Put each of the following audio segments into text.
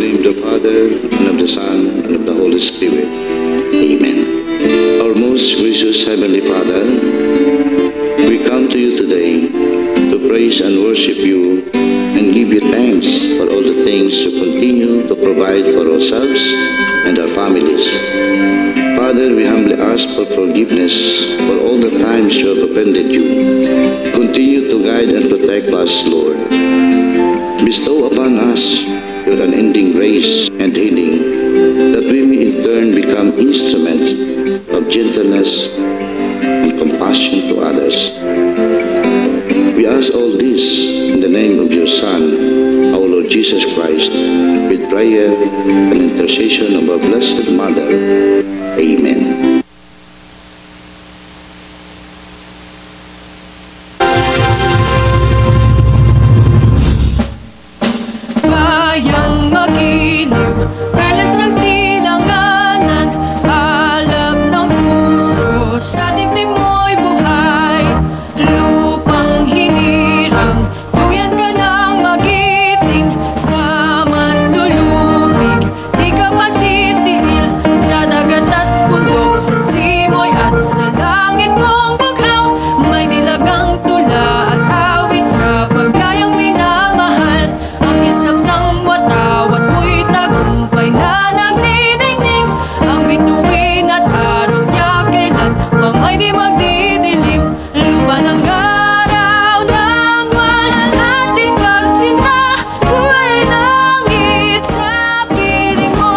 name of the Father, and of the Son, and of the Holy Spirit. Amen. Our most gracious Heavenly Father, we come to you today to praise and worship you and give you thanks for all the things you continue to provide for ourselves and our families. Father, we humbly ask for forgiveness for all the times you have offended you. Continue to guide and protect us, Lord. Bestow upon us your unending grace and healing, that we may in turn become instruments of gentleness and compassion to others. We ask all this in the name of your Son, our Lord Jesus Christ, with prayer and intercession of our Blessed Mother. Amen. Bayang magiliw, perlas ng silanganan, alab ng puso, sa dibdib mo'y buhay. Lupang hinirang, duyan ka ng magiting, sa manlulupig, di ka masisihil, sa dagat at bundok, sa simoy at sa langit mong bughaw. May dilagang tula at awit sa pagkayang minamahal, ang kislap ng watawat mo'y tagumpay na nagdidingding. Ang bituin at araw niya kailan pa may di magdidilim. Lupa ng araw ng malalating pagsinta, buhay langit sa piling mo.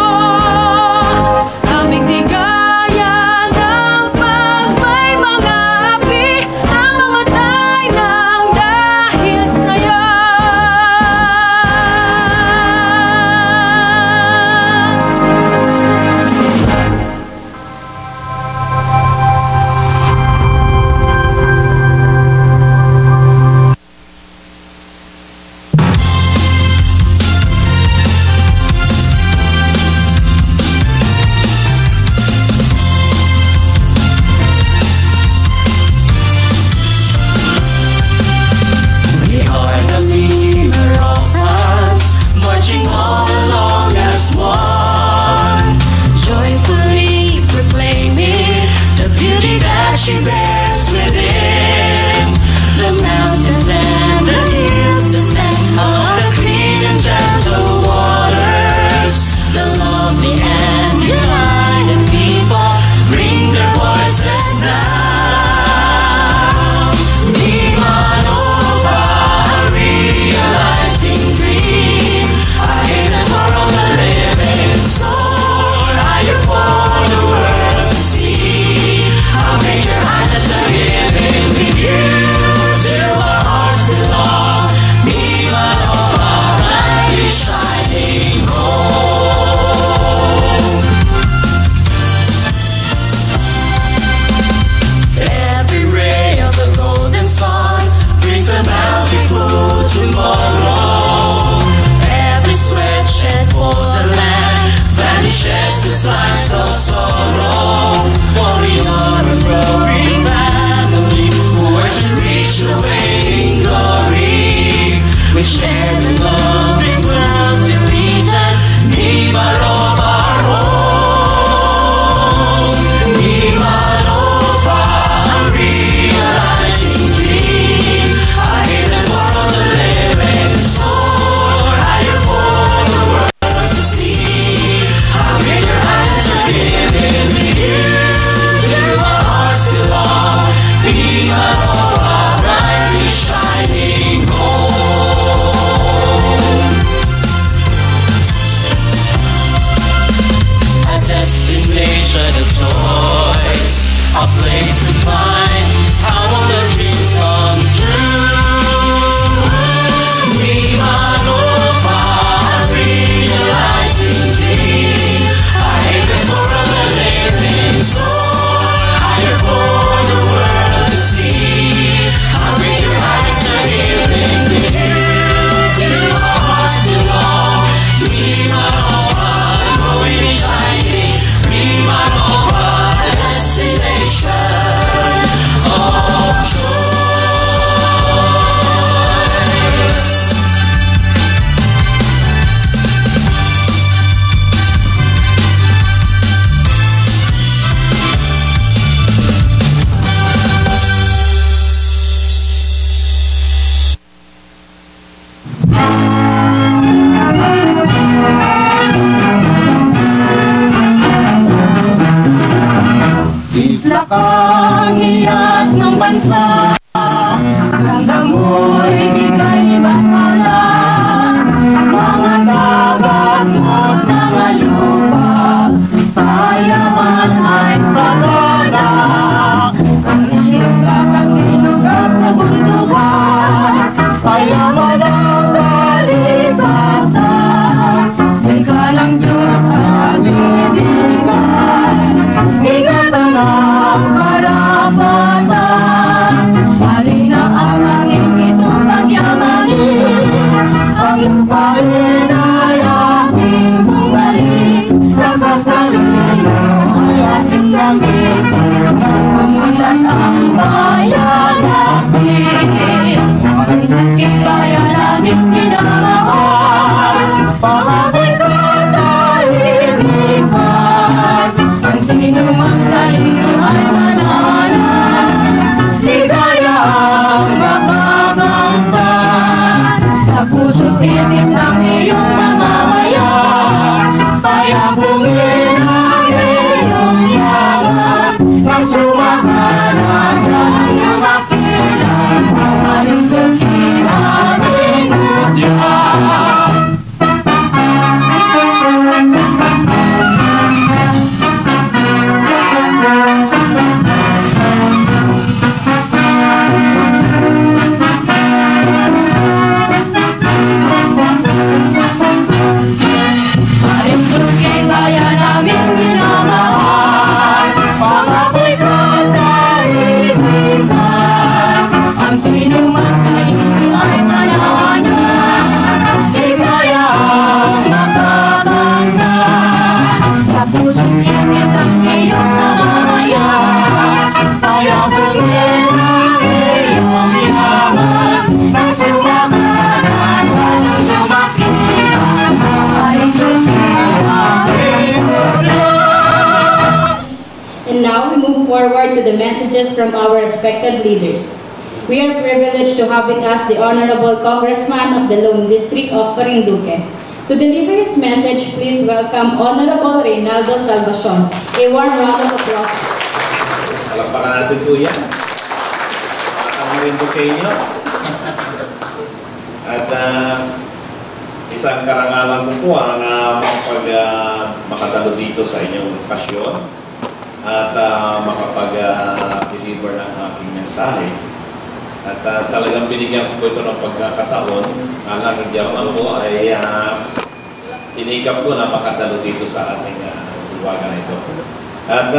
lakang hiyas ng bansa. Hanggang mo'y bigay ni Bathala, mga dagat mo't mga lupa, sayaman ay sagana. Ang iyong kakatinog at nabundukan, payaman ang kalikasan. Ikalang Diyos at ibigay, ingatan ang karapatan. Halina ang hangin itong pagyamanin, ang lupain ay ating bumalik. Lakas na lino ay ating gamitin, umulat ang bayan natin. Kaya namin minamahal, pahagay ka tahimikan. Ang sinumang sa iyo ay mananan, ligaya ang makakamtan. Sa puso't isip ng iyong mamamayan, payabungin ang iyong yaman. Nang sumakanan ang lumakilan, ang malintukin aming mutyan. Marindukin bayan namin minamahal, pangako'y katahimikan. Ang sinuman sa iyo ay manawanan, ligaya ang makakamtan. Sa puso't isip ng iyong mamamayan, payabungin ang iyong yaman. Nang sumakanan walang lumakilan, marindukin aming mutyan. And now we move forward to the messages from our respected leaders. We are privileged to have with us the Honorable Congressman of the Lone District of Marinduque. To deliver his message, please welcome Honorable Reynaldo Salvacion. A warm round of applause. Palakpakan natin po yan. Ang Marinduqueño. At isang karangalan ko po ang makatalo dito sa inyong okasyon at makapag-deliver ng aking mensahe. At talagang binigyan ko po ito ng pagkakataon. Alam, hindi ako ay sinikap ko na makatalo dito sa ating iwagan ito. At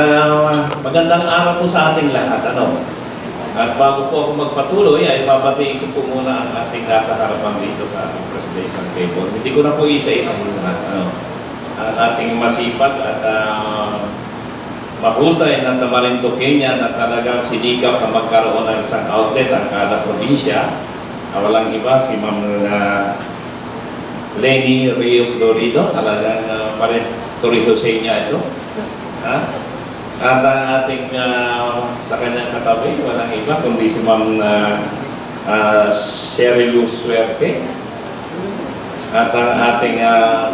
magandang araw po sa ating lahat. At bago po ako magpatuloy, ay babatiin ko po muna ang ating nasa harapan dito sa ating presidential table. Hindi ko na po isa-isa muna. Ang ating masipag at mahusay na Marinduqueña na talagang sinikap na magkaroon ng isang outlet ang kada probinsya. Walang iba, si Ma'am Leni Rio Florido, talagang Torre Jose niya ito. At ang ating sa kanyang katabi, walang iba kundi si Ma'am Sherry Luz Suerte. At ang ating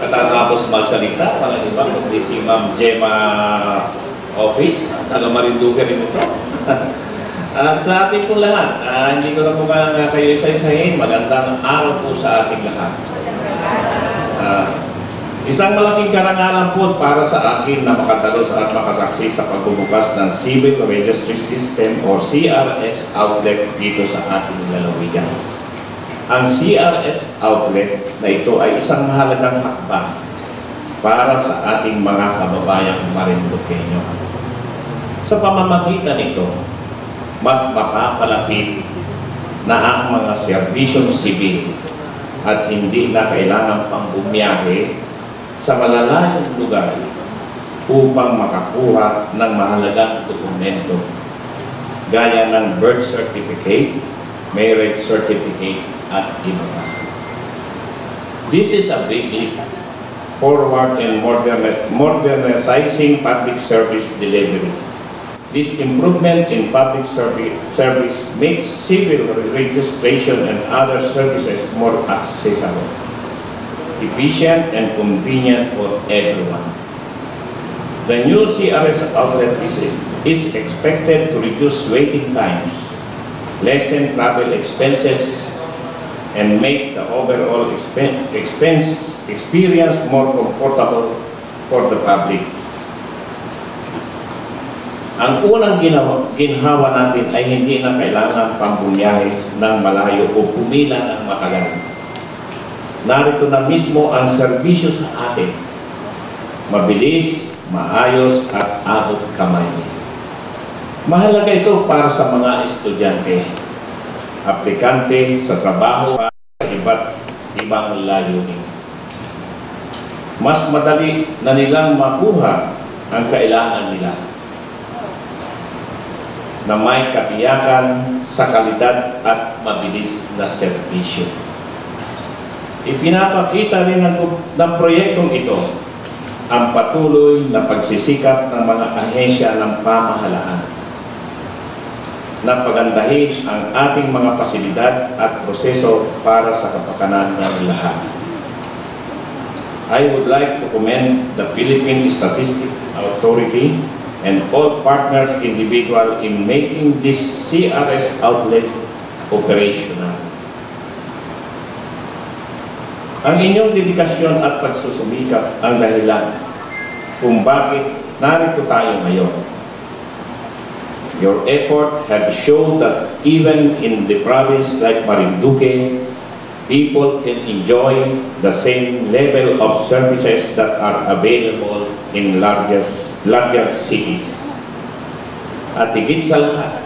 katatapos magsalita, walang iba kundi si Ma'am Gemma Office, taga Marinduque rin ito. At sa ating po lahat, hindi ko na po kayo isa-isahin, magandang araw po sa ating lahat. Isang malaking karangalan po para sa akin na makadalos at makasaksi sa pagbubukas ng Civil Registry System o CRS outlet dito sa ating lalawigan. Ang CRS outlet na ito ay isang mahalagang hakbang para sa ating mga kababayang Marinduqueño. Sa pamamagitan nito, mas mapapalapit na ang mga serbisyong sibil at hindi na kailangan pang bumiyahe sa malalayong lugar upang makakuha ng mahalagang dokumento gaya ng birth certificate, marriage certificate at iba pa. This is a big leap forward in modernizing public service delivery. This improvement in public service makes civil registration and other services more accessible, efficient, and convenient for everyone. The new CRS outlet is is expected to reduce waiting times, lessen travel expenses, and make the overall experience more comfortable for the public. Ang unang ginhawa natin ay hindi na kailangan pambunyahe ng malayo o pumila ng matagal. Narito na mismo ang serbisyo sa atin. Mabilis, maayos at abot kamay. Mahalaga ito para sa mga estudyante, aplikante sa trabaho at sa iba't ibang layunin. Mas madali na nilang makuha ang kailangan nila na may katiyakan sa kalidad at mabilis na serbisyo. Ipinapakita rin ng proyektong ito ang patuloy na pagsisikap ng mga ahensya ng pamahalaan na pagandahin ang ating mga pasilidad at proseso para sa kapakanan ng lahat. I would like to commend the Philippine Statistics Authority and all partners individual in making this CRS outlet operational. Ang inyong dedikasyon at pagsusumikap ang dahilan kung bakit narito tayo ngayon. Your effort have shown that even in the province like Marinduque, people can enjoy the same level of services that are available in larger cities. At higit sa lahat,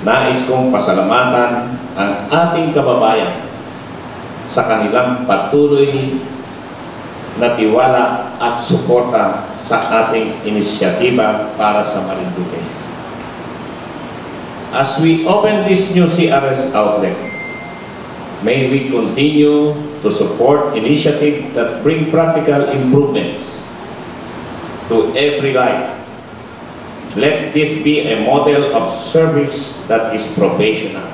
nais kong pasalamatan ang ating kababayan sa kanilang patuloy na tiwala at suporta sa ating inisyatiba para sa Marinduque. As we open this new CRS outlet, may we continue to support initiatives that bring practical improvements to every life. Let this be a model of service that is professional,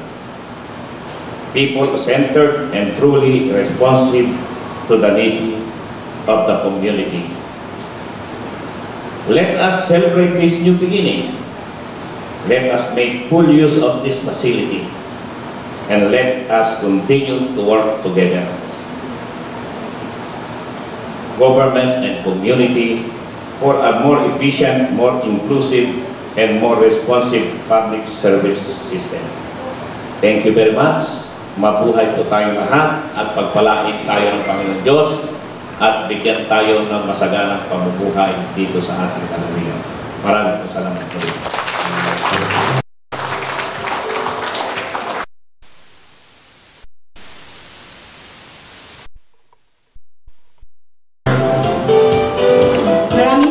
people-centered, and truly responsive to the needs of the community. Let us celebrate this new beginning. Let us make full use of this facility, and let us continue to work together. Government and community for a more efficient, more inclusive, and more responsive public service system. Thank you very much. Mabuhay po tayong lahat at pagpalain tayo ng Panginoon Diyos at bigyan tayo ng masaganang pamumuhay dito sa ating kaluluwa. Maraming salamat po.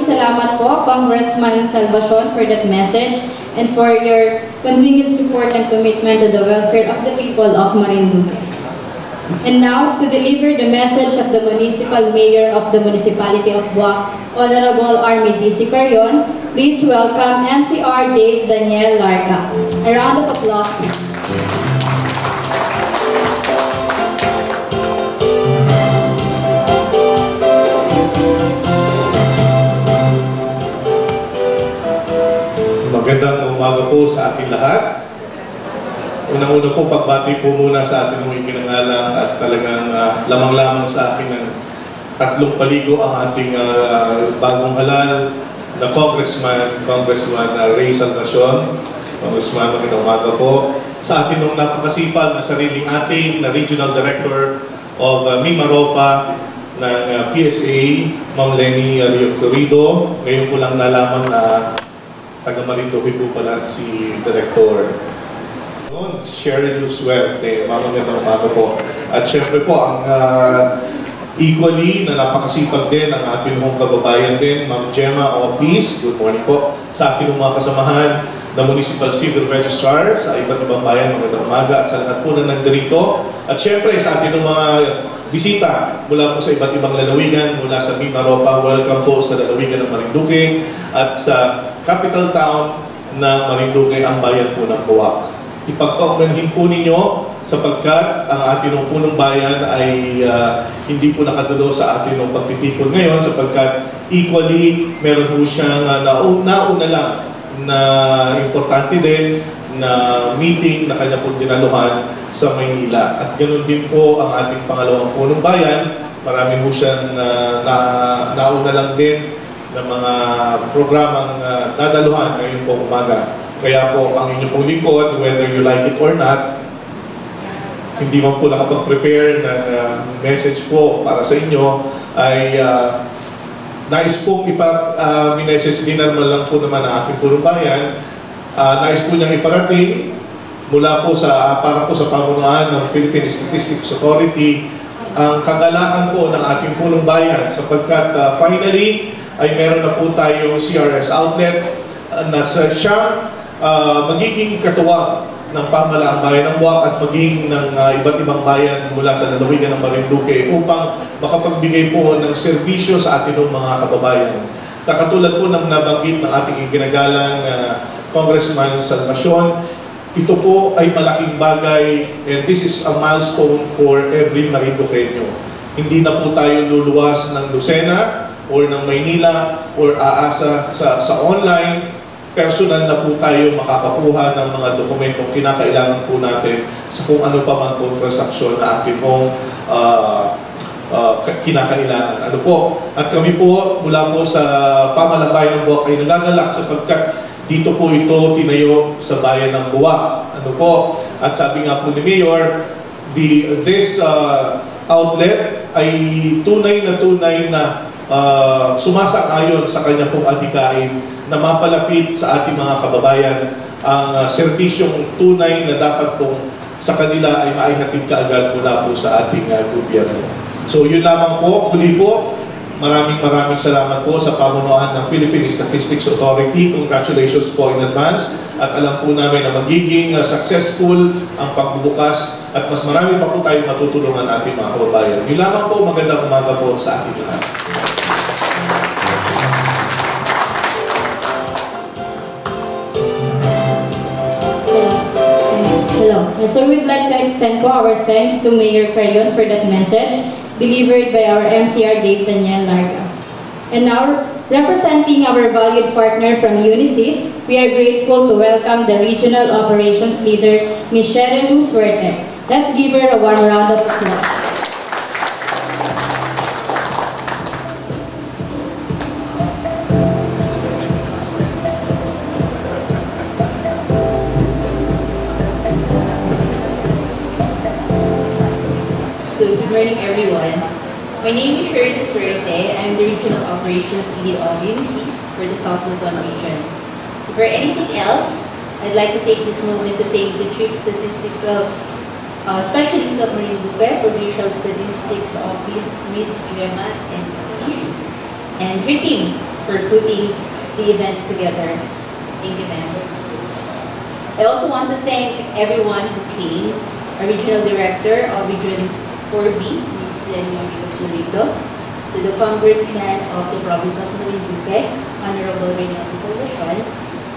Salamat po, Congressman Salvacion, for that message and for your continued support and commitment to the welfare of the people of Marinduque. And now, to deliver the message of the Municipal Mayor of the Municipality of Buwak, Honorable Army D.C. Carion, please welcome MCR Dave Daniel Larga. A round of applause, please. Magandang umaga po sa ating lahat. Unang-una po, pagbati po muna sa ating mga ikinangalang at talagang lamang-lamang sa akin ng 3 paligo ang ating bagong halal na Congressman Ray Salvacion. Congressman, magandang umaga po. Sa atin nung napakasipag na sariling ating na Regional Director of Mimaropa ng PSA, Ma'am Lenny Rio Florido. Ngayon ko lang nalaman na taga Marinduque po pala si Director. Cheryl Lusuerte, magandang umaga po. At syempre po, ang equally na napakasipag din ang ating mga kababayan din, Ma'am Gemma Opis, good morning po. Sa aking mga kasamahan na Municipal Civil Registrar sa iba't ibang bayan, magandang umaga. At sa lahat po na nandito. At syempre sa ating mga bisita mula po sa iba't ibang lalawigan, mula sa Mimaropa, welcome po sa lalawigan ng Marinduque at sa capital town ng Marinduque, ang bayan po ng Buwak. Ipagpaumanhin po ninyo sapagkat ang ating punong bayan ay hindi po nakadulo sa ating pagtitipon ngayon sapagkat equally meron po siyang nauna lang na importante din na meeting na kanya pong dinaluhan sa Maynila. At ganoon din po ang ating pangalawang punong bayan. Marami po siyang nauna lang din ng mga programang dadaluhan ngayon po umaga. Kaya po ang inyong pong lingkod, whether you like it or not, hindi man po nakapag-prepare ng message po para sa inyo, ay nais pong minessage din naman lang po naman ang ating punong bayan. Nais po niyang iparating mula po para po sa pamunuan ng Philippine Statistics Authority ang kagalakan po ng ating punong bayan sapagkat finally ay meron na po tayong CRS outlet na siyang magiging katuwang ng pamahalaang bayan ng Buwak at maging ng iba't ibang bayan mula sa lalawigan ng Marinduque upang makapagbigay po ng serbisyo sa ating mga kababayan. Katulad po ng nabanggit ng ating ginagalang Congressman Salvacion, ito po ay malaking bagay and this is a milestone for every Marinduqueño. Hindi na po tayo luluwas ng Lucena or ng Maynila or aasa sa online. Personal na po tayo makakakuha ng mga dokumentong kinakailangan po natin sa kung ano pa man po transaksyon na ating pong kinakailangan. Ano po? At kami po mula po sa pamahalaang bayan ng Buwak ay nagagalak sapagkat dito po ito tinayo sa bayan ng Buwak. Ano po? At sabi nga po ni Mayor, this outlet ay tunay na sumasang-ayon sa kanya pong adhikain na mapalapit sa ating mga kababayan ang serbisyong tunay na dapat pong sa kanila ay maihatid kaagad mula po sa ating gobyerno. So yun lamang po, muli po, maraming salamat po sa pamunuan ng Philippine Statistics Authority. Congratulations po in advance at alam po namin na magiging successful ang pagbubukas at mas marami pa po tayong matutulungan ating mga kababayan. Yun lamang po, magandang umaga po sa ating lahat. Hello. And so we'd like to extend po our thanks to Mayor Carayon for that message delivered by our MCR Dave Daniel Larga. And now, representing our valued partner from Unisys, we are grateful to welcome the Regional Operations Leader, Ms. Sherilyn Suerte. Let's give her a warm round of applause. Good morning, everyone. My name is Sherilyn Suerte. I'm the Regional Operations Lead of Unisys for the South Luzon region. For anything else, I'd like to take this moment to thank the Chief Statistical Specialist of Marinduque, Provincial Statistics Office, Ms. Gemma and East, and her team for putting the event together. Thank you, ma'am. I also want to thank everyone who came, our Regional Director of Region 4B, Ms. Lenny Rico, to the Congressman of the Province of Marinduque, Honorable Reynaldo Salvacion,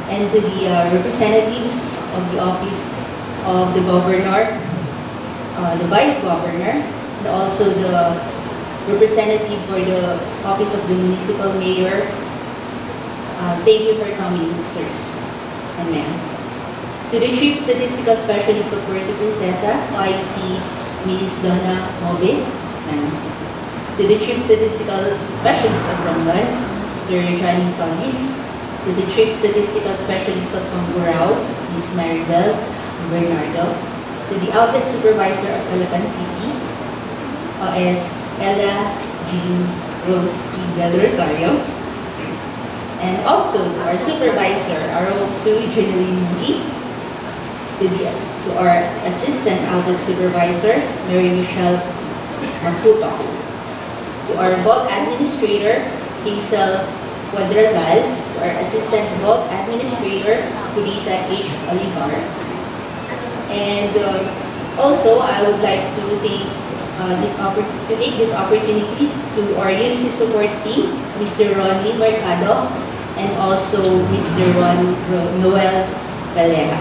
and to the representatives of the Office of the Governor, the Vice Governor, and also the representative for the Office of the Municipal Mayor. Thank you for coming, sirs and ma'am. To the Chief Statistical Specialist of Puerto Princesa, OIC, Ms. Donna Mobe, to the Chief Statistical Specialist of Romblon, Sir Johnny Solis, to the Chief Statistical Specialist of Pangurao, Ms. Maribel Bernardo, to the Outlet Supervisor of Calapan City, OS Ella Jean Rose T. Del Rosario, and also to our Supervisor, RO2 Jeneline Muli, to our Assistant Outlet Supervisor, Mary Michelle Maputo, to our Vault Administrator, Hazel Quadrazal, to our Assistant Vault Administrator, Purita H. Olivar. And also, I would like to take this opportunity to our Unisys support team, Mr. Ronnie Mercado, and also Mr. Noel Valera.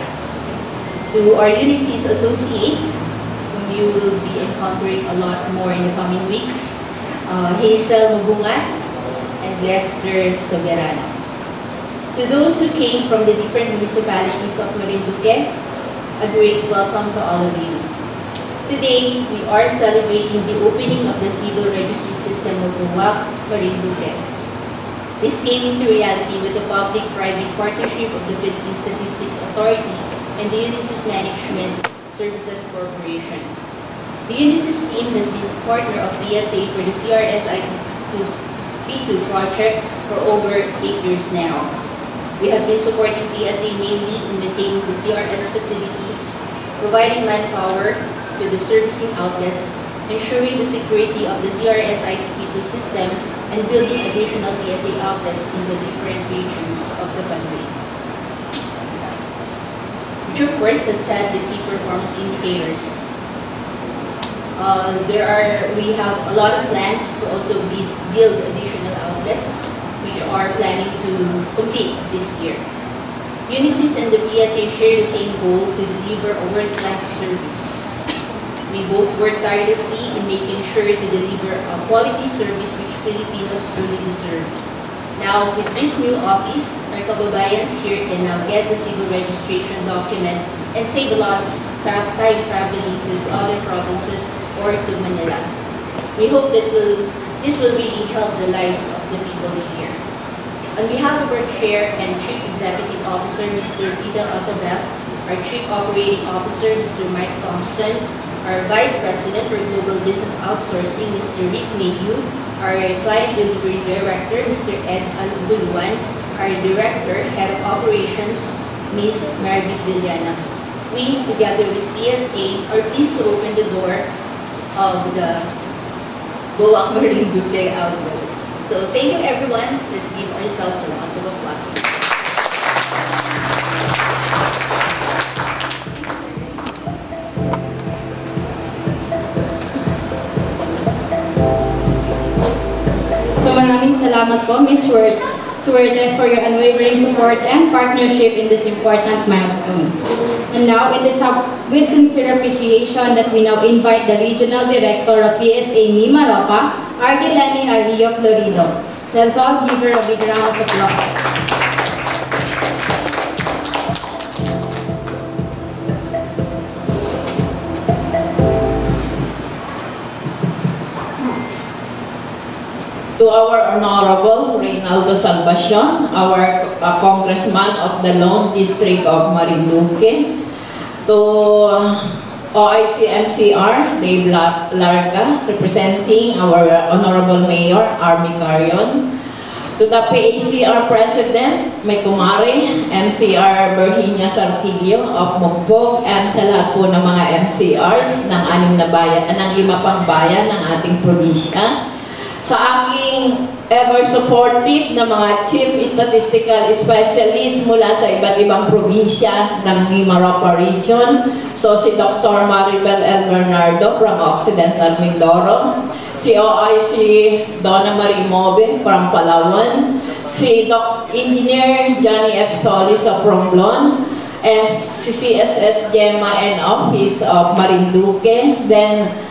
To our Unisys associates, whom you will be encountering a lot more in the coming weeks, Hazel Mabunga and Lester Soberano. To those who came from the different municipalities of Marinduque, a great welcome to all of you. Today, we are celebrating the opening of the civil registry system of UWAC, Marinduque. This came into reality with the public-private partnership of the Philippine Statistics Authority and the Unisys Management Services Corporation. The Unisys team has been a partner of PSA for the CRS-IP2 project for over 8 years now. We have been supporting PSA mainly in maintaining the CRS facilities, providing manpower to the servicing outlets, ensuring the security of the CRS-IP2 system, and building additional PSA outlets in the different regions of the country. Which of course has set the key performance indicators. We have a lot of plans to also build additional outlets, which are planning to complete this year. Unisys and the PSA share the same goal to deliver a world-class service. We both work tirelessly in making sure to deliver a quality service which Filipinos truly deserve. Now, with this new office, our kababayans here can now get the civil registration document and save a lot of time traveling to other provinces or to Manila. We hope that this will really help the lives of the people here. On behalf of our Chair and Chief Executive Officer, Mr. Peter Otobef, our Chief Operating Officer, Mr. Mike Thompson, our Vice President for Global Business Outsourcing, Mr. Rick Mayhew, our Client Delivery Director, Mr. Ed Albuluan, our Director, Head of Operations, Ms. Marvic Villana. We, together with PSA, are pleased to open the door of the UWAC Marinduque outlet. So thank you everyone. Let's give ourselves a round of applause. So maraming salamat po, Ms. Suerte, for your unwavering support and partnership in this important milestone. And now, it is with sincere appreciation that we now invite the Regional Director of PSA Mimaropa, Ardilani Ario Florido. Let's all give her a big round of applause. To our Honorable Reynaldo Salvacion, our Congressman of the Lone District of Marinduque, to OIC-MCR, Dave Larga, representing our Honorable Mayor, Army Carion, to the PACR President, may kumare, MCR Virginia Sartilio of Mugbog, and sa lahat po ng mga MCRs ng 5 pang bayan ng ating probinsya. Sa aking ever supportive na mga Chief Statistical Specialist mula sa iba't ibang probinsya ng Mimaropa Region. So si Dr. Maribel L. Bernardo from Occidental Mindoro, si OIC Donna Marie Mobe from Palawan, si Engineer Johnny F. Solis of Romblon, and si CSS Gemma and Office of Marinduque. Then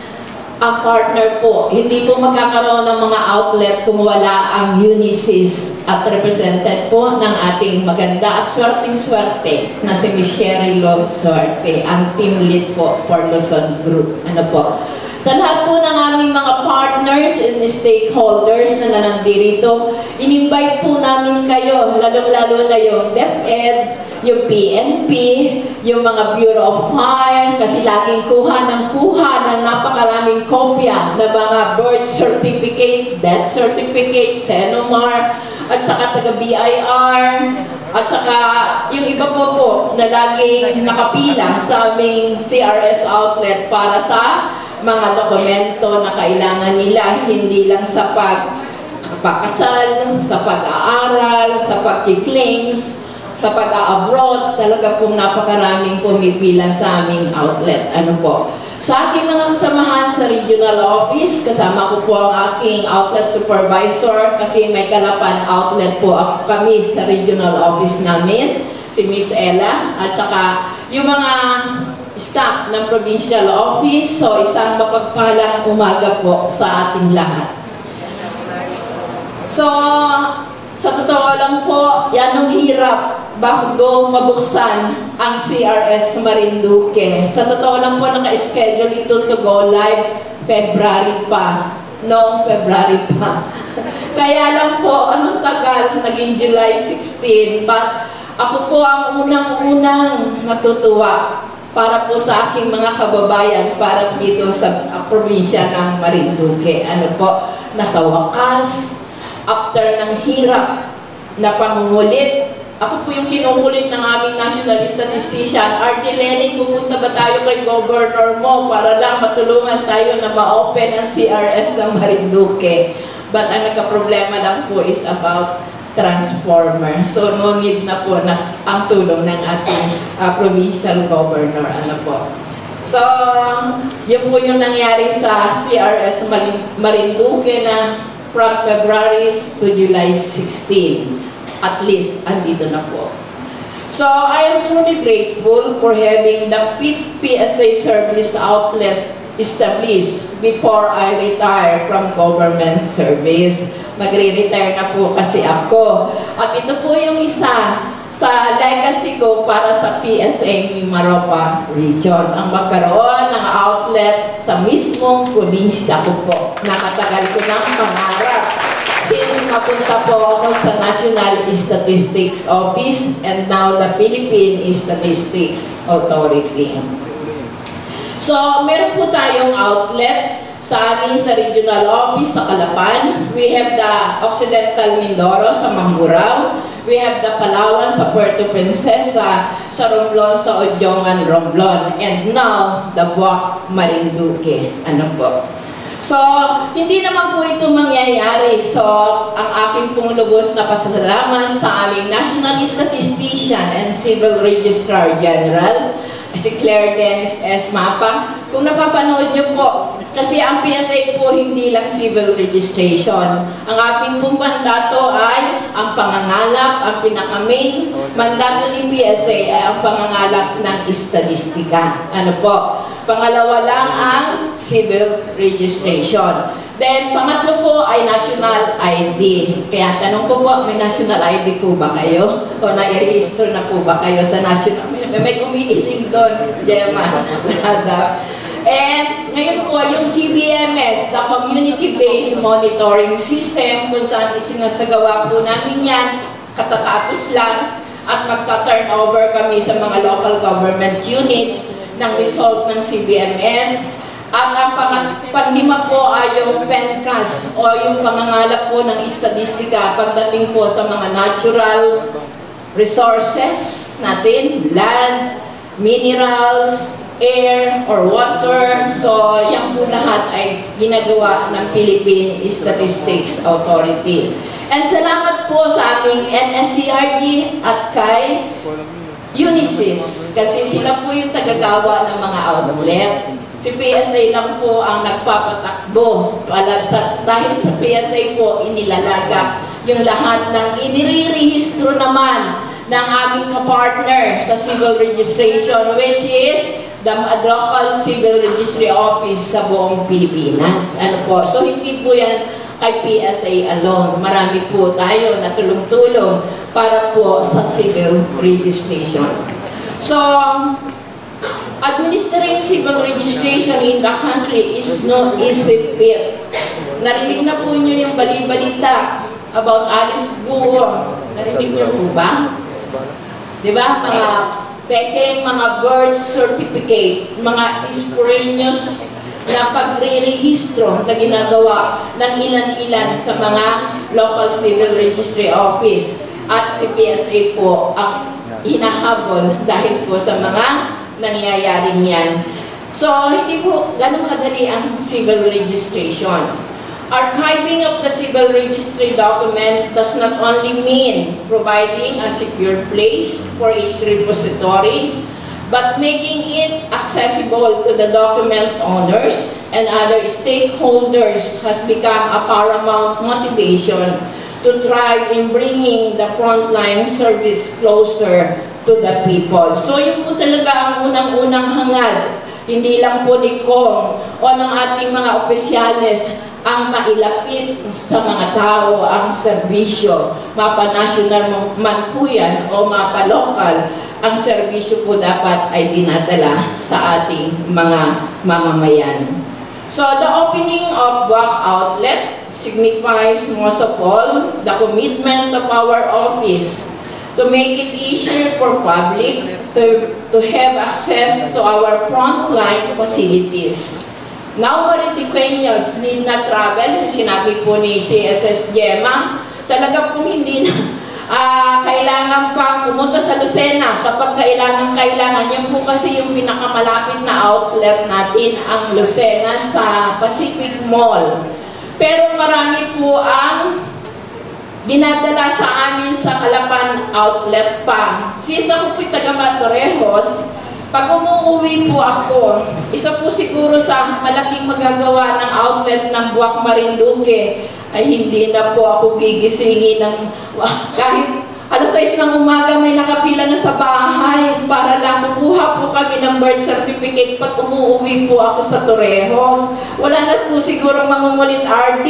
ang partner po, hindi po magkakaroon ng mga outlet kung wala ang Unisys at represented po ng ating maganda at swerteng-swerte na si Ms. Sherry Love Suerte, ang team lead po for Luzon Group. Ano po? Sa lahat po ng aming mga partners and stakeholders na nandirito, in-invite po namin kayo, lalong-lalo na yung DepEd, yung PNP, yung mga Bureau of Fire, kasi laging kuha ng napakaraming kopya na mga birth certificate, death certificate, Senomar, at saka taga-BIR, at saka yung iba po na laging nakapila sa aming CRS outlet para sa mga dokumento na kailangan nila, hindi lang sa pagpakasal, sa pag-aaral, sa pag-claims, sa pag-abroad, talaga pong napakaraming pumipila sa aming outlet. Ano po? Sa aking mga kasamahan sa regional office, kasama ko po ang aking outlet supervisor kasi may Kalapan outlet po kami sa regional office namin, si Miss Ella, at saka yung mga staff ng provincial office. So isang mapagpalang umaga po sa ating lahat. So Sa totoo lang po, yan ang hirap bago mabuksan ang CRS Marinduque. Sa totoo lang po, naka-schedule ito to go live February pa. Noong February pa. Kaya lang po, anong tagal, naging July 16. But ako po ang unang-unang natutuwa para po sa aking mga kababayan para dito sa probinsya ng Marinduque. Ano po, nasa wakas, after ng hirap na pangungulit, ako po yung kinukulit ng aming national statistician, RD Lenny, pupunta ba tayo kay Governor mo para lang matulungan tayo na ma-open ang CRS ng Marinduque. But ang nagka-problema lang po is about transformer. So, nungid na po na ang tulong ng ating provincial governor. Ano po. So, yun po yung nangyari sa CRS Marinduque na from February to July 16. At least, andito na po. So, I am truly grateful for having the PSA service outlets established before I retire from government service. Magre-retire na po kasi ako. At ito po yung isa sa legacy ko para sa PSA Mimaropa Region. Ang magkaroon ng outlet sa mismong probinsya ko po. Nakatagal ko ng pangarap since napunta po ako sa National Statistics Office and now the Philippine Statistics Authority. So, meron po tayong outlet sa amin sa regional office sa Calapan. We have the Occidental Mindoro sa Mamburao. We have the Palawan sa Puerto Princesa, sa Romblon sa Odiongan, Romblon. And now, the Buwak, Marinduque. Ano po? So, hindi naman po ito mangyayari. So, ang aking pong lubos na pasasalamat sa aming National Statistician and Civil Registrar General, si Claire Dennis S. Mapa. Kung napapanood niyo po, kasi ang PSA po hindi lang civil registration. Ang aking pong mandato ay ang pangangalap, ang pinaka-main mandato ni PSA ay ang pangangalap ng statistika. Ano po? Pangalawa lang ang civil registration. Then, pangatlo po ay national ID. Kaya tanong ko po, may national ID po ba kayo? O na-register na po ba kayo sa national? May umiiling doon, Gemma. Wala daw. And ngayon po, yung CBMS, the Community-Based Monitoring System, kung saan isinasagawa po namin yan, katatapos lang, at magta-turnover kami sa mga local government units ng result ng CBMS. At ang panglima po ay yung PENCAS o yung pangangalap po ng statistika pagdating po sa mga natural resources natin, land, minerals, air, or water. So, yan po lahat ay ginagawa ng Philippine Statistics Authority. And salamat po sa aming NSCRG at kay Unisys kasi sila po yung tagagawa ng mga outlet. Si PSA lang po ang nagpapatakbo. Dahil sa PSA po, inilalaga yung lahat ng inire-rehistro naman ng aming kapartner sa civil registration, which is the local civil registry office sa buong Pilipinas. Ano po? So, hindi po yan kay PSA alone. Marami po tayo na tulong-tulong para po sa civil registration. So, administering civil registration in the country is no easy feat. Narinig na po nyo yung bali-balita about Alice Guo. Narinig nyo po ba? Diba? Mga peke, mga birth certificate, mga spurious na pagre-rehistro na ginagawa ng ilan-ilan sa mga local civil registry office. At si PSA po ang hinahabol dahil po sa mga nangyayari niyan. So, hindi po ganun kadali ang civil registration. Archiving of the civil registry document does not only mean providing a secure place for each repository, but making it accessible to the document owners and other stakeholders has become a paramount motivation to thrive in bringing the frontline service closer to the people. So yun po talaga ang unang-unang hangad, hindi lang po ni Kong o ng ating mga opisyales, ang mailapit sa mga tao ang serbisyo. Mapa-national man po yan o mapa-local, ang serbisyo po dapat ay dinadala sa ating mga mamamayan. So the opening of Buwak Outlet signifies most of all the commitment of our office to make it easier for public to have access to our frontline facilities. Now, Marinduqueños need not travel. Sinabi po ni CSS Gemma, talaga pong hindi na kailangan pa pumunta sa Lucena kapag kailangan. Yun po kasi yung pinakamalapit na outlet natin, ang Lucena sa Pacific Mall. Pero marami po ang dinadala sa amin sa Calapan outlet pa. Since ako po'y taga Matorejos, pag umuwi po ako, isa po siguro sa malaking magagawa ng outlet ng Buwak Marinduque ay hindi na po ako gigisingin ng kahit alas 6 ng umaga may nakapila na sa bahay para lang kukuha po kami ng birth certificate pag umuwi po ako sa Torrejos. Wala na po siguro mamumulit RD.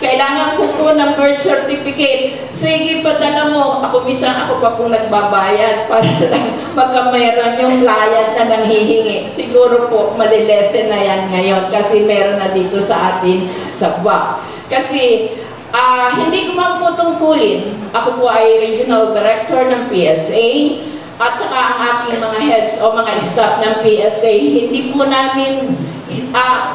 Kailangan ko po ng birth certificate. Sige, padala mo. Ako minsan ako pa po nagbabayad para lang magkameron yung client na nanghihingi. Siguro po malilesen na yan ngayon kasi meron na dito sa atin sa Buwak. Kasi hindi ko man po tungkulin. Ako po ay Regional Director ng PSA at saka ang aking mga heads o mga staff ng PSA. Hindi po namin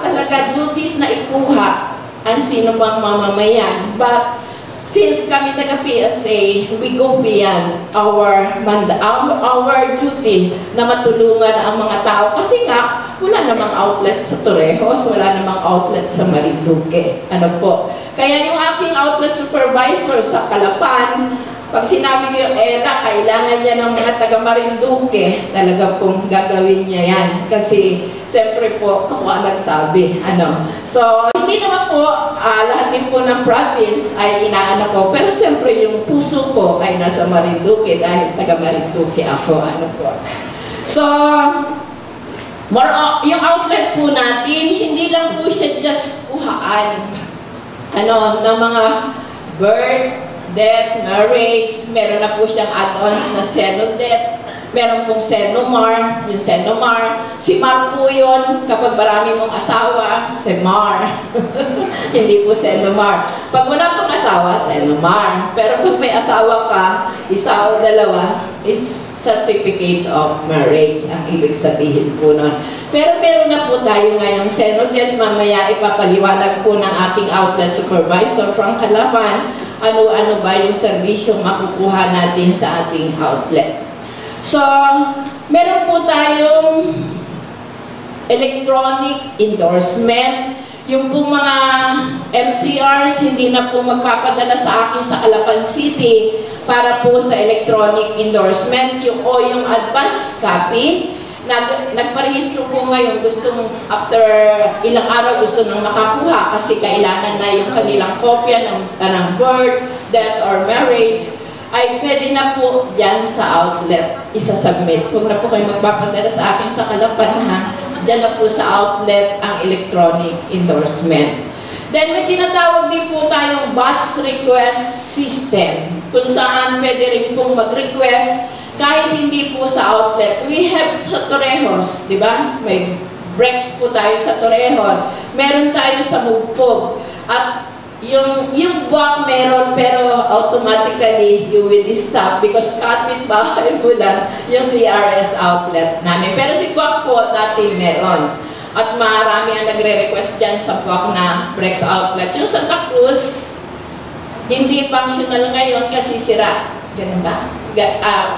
talaga duties na ikuha ang sino bang mamamayan. But since kami taga PSA, we go beyond our duty na matulungan ang mga tao. Kasi nga, wala namang outlet sa Torrejos, wala namang outlet sa Marinduque. Ano po? Kaya yung aking outlet supervisor sa Calapan, pag sinabi ko yung Ella, kailangan niya ng mga taga Marinduque, talaga pong gagawin niya yan. Kasi, siyempre po, ako ang nagsabi. So, hindi naman po, lahat din po ng province ay inaano ko. Pero siyempre, yung puso ko ay nasa Marinduque dahil taga Marinduque ako. So, yung outlet po natin, hindi lang po siya just kuhaan. Ng mga birth, death, marriage, meron na po siyang add-ons na Senodet, meron pong Senomar, yung Senomar. Si Mar po yun, kapag marami mong asawa, si Mar. Hindi po Senomar. Pag wala pong asawa, Senomar. Pero pag may asawa ka, isa o dalawa, is certificate of marriage ang ibig sabihin po nun. Pero meron na po tayo ngayong Senodet. Mamaya ipapaliwanag po ng ating outlet supervisor from Calapan ano-ano ba yung serbisyong makukuha natin sa ating outlet. So, meron po tayong electronic endorsement. Yung po mga MCRs, hindi na po magpapadala sa akin sa Calapan City para po sa electronic endorsement o yung advance copy. Nagparehistro po ngayon, after ilang araw gusto nang makakuha kasi kailangan na yung kanilang kopya ng birth, death, or marriage, ay pwede na po dyan sa outlet isasubmit. Huwag na po kayo magpapadala sa akin sa Calapan, ha? Dyan na po sa outlet ang electronic endorsement. Then may tinatawag din po tayong batch request system kung saan pwede rin pong mag-request kahit hindi po sa outlet. We have sa Torrejos, di ba? May breaks po tayo sa Torrejos. Meron tayo sa Mugpog. At yung Buwak meron, pero automatically you will stop because kapit-bahay mo lang yung CRS outlet namin. Pero si Buwak po dati meron. At marami ang nagre-request dyan sa Buwak na breaks outlet. Yung Santa Cruz, hindi functional ngayon kasi sira. Ganun ba?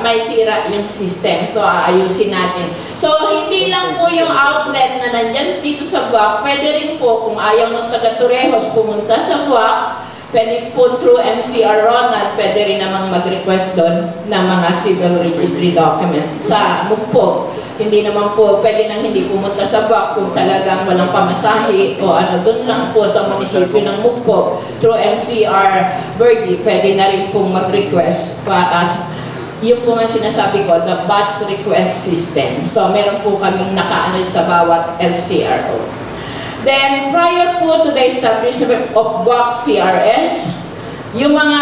May sira yung system. So, aayusin natin. So, hindi lang po yung outlet na nandyan dito sa Buwak. Pwede rin po, kung ayaw ng taga-Torrejos pumunta sa Buwak, pwede po through MCR Ronald, pwede rin namang mag-request doon ng mga civil registry document sa Mugpog. Hindi naman po, pwede nang hindi pumunta sa Buwak kung talagang walang pamasahe o doon lang po sa munisipyo ng Mugpog. Through MCR Birdie, pwede na rin pong mag-request yung po nga sinasabi ko, the batch request system. So, meron po kaming nakaano sa bawat LCRO. Then, prior po to the establishment of BAC CRS, yung mga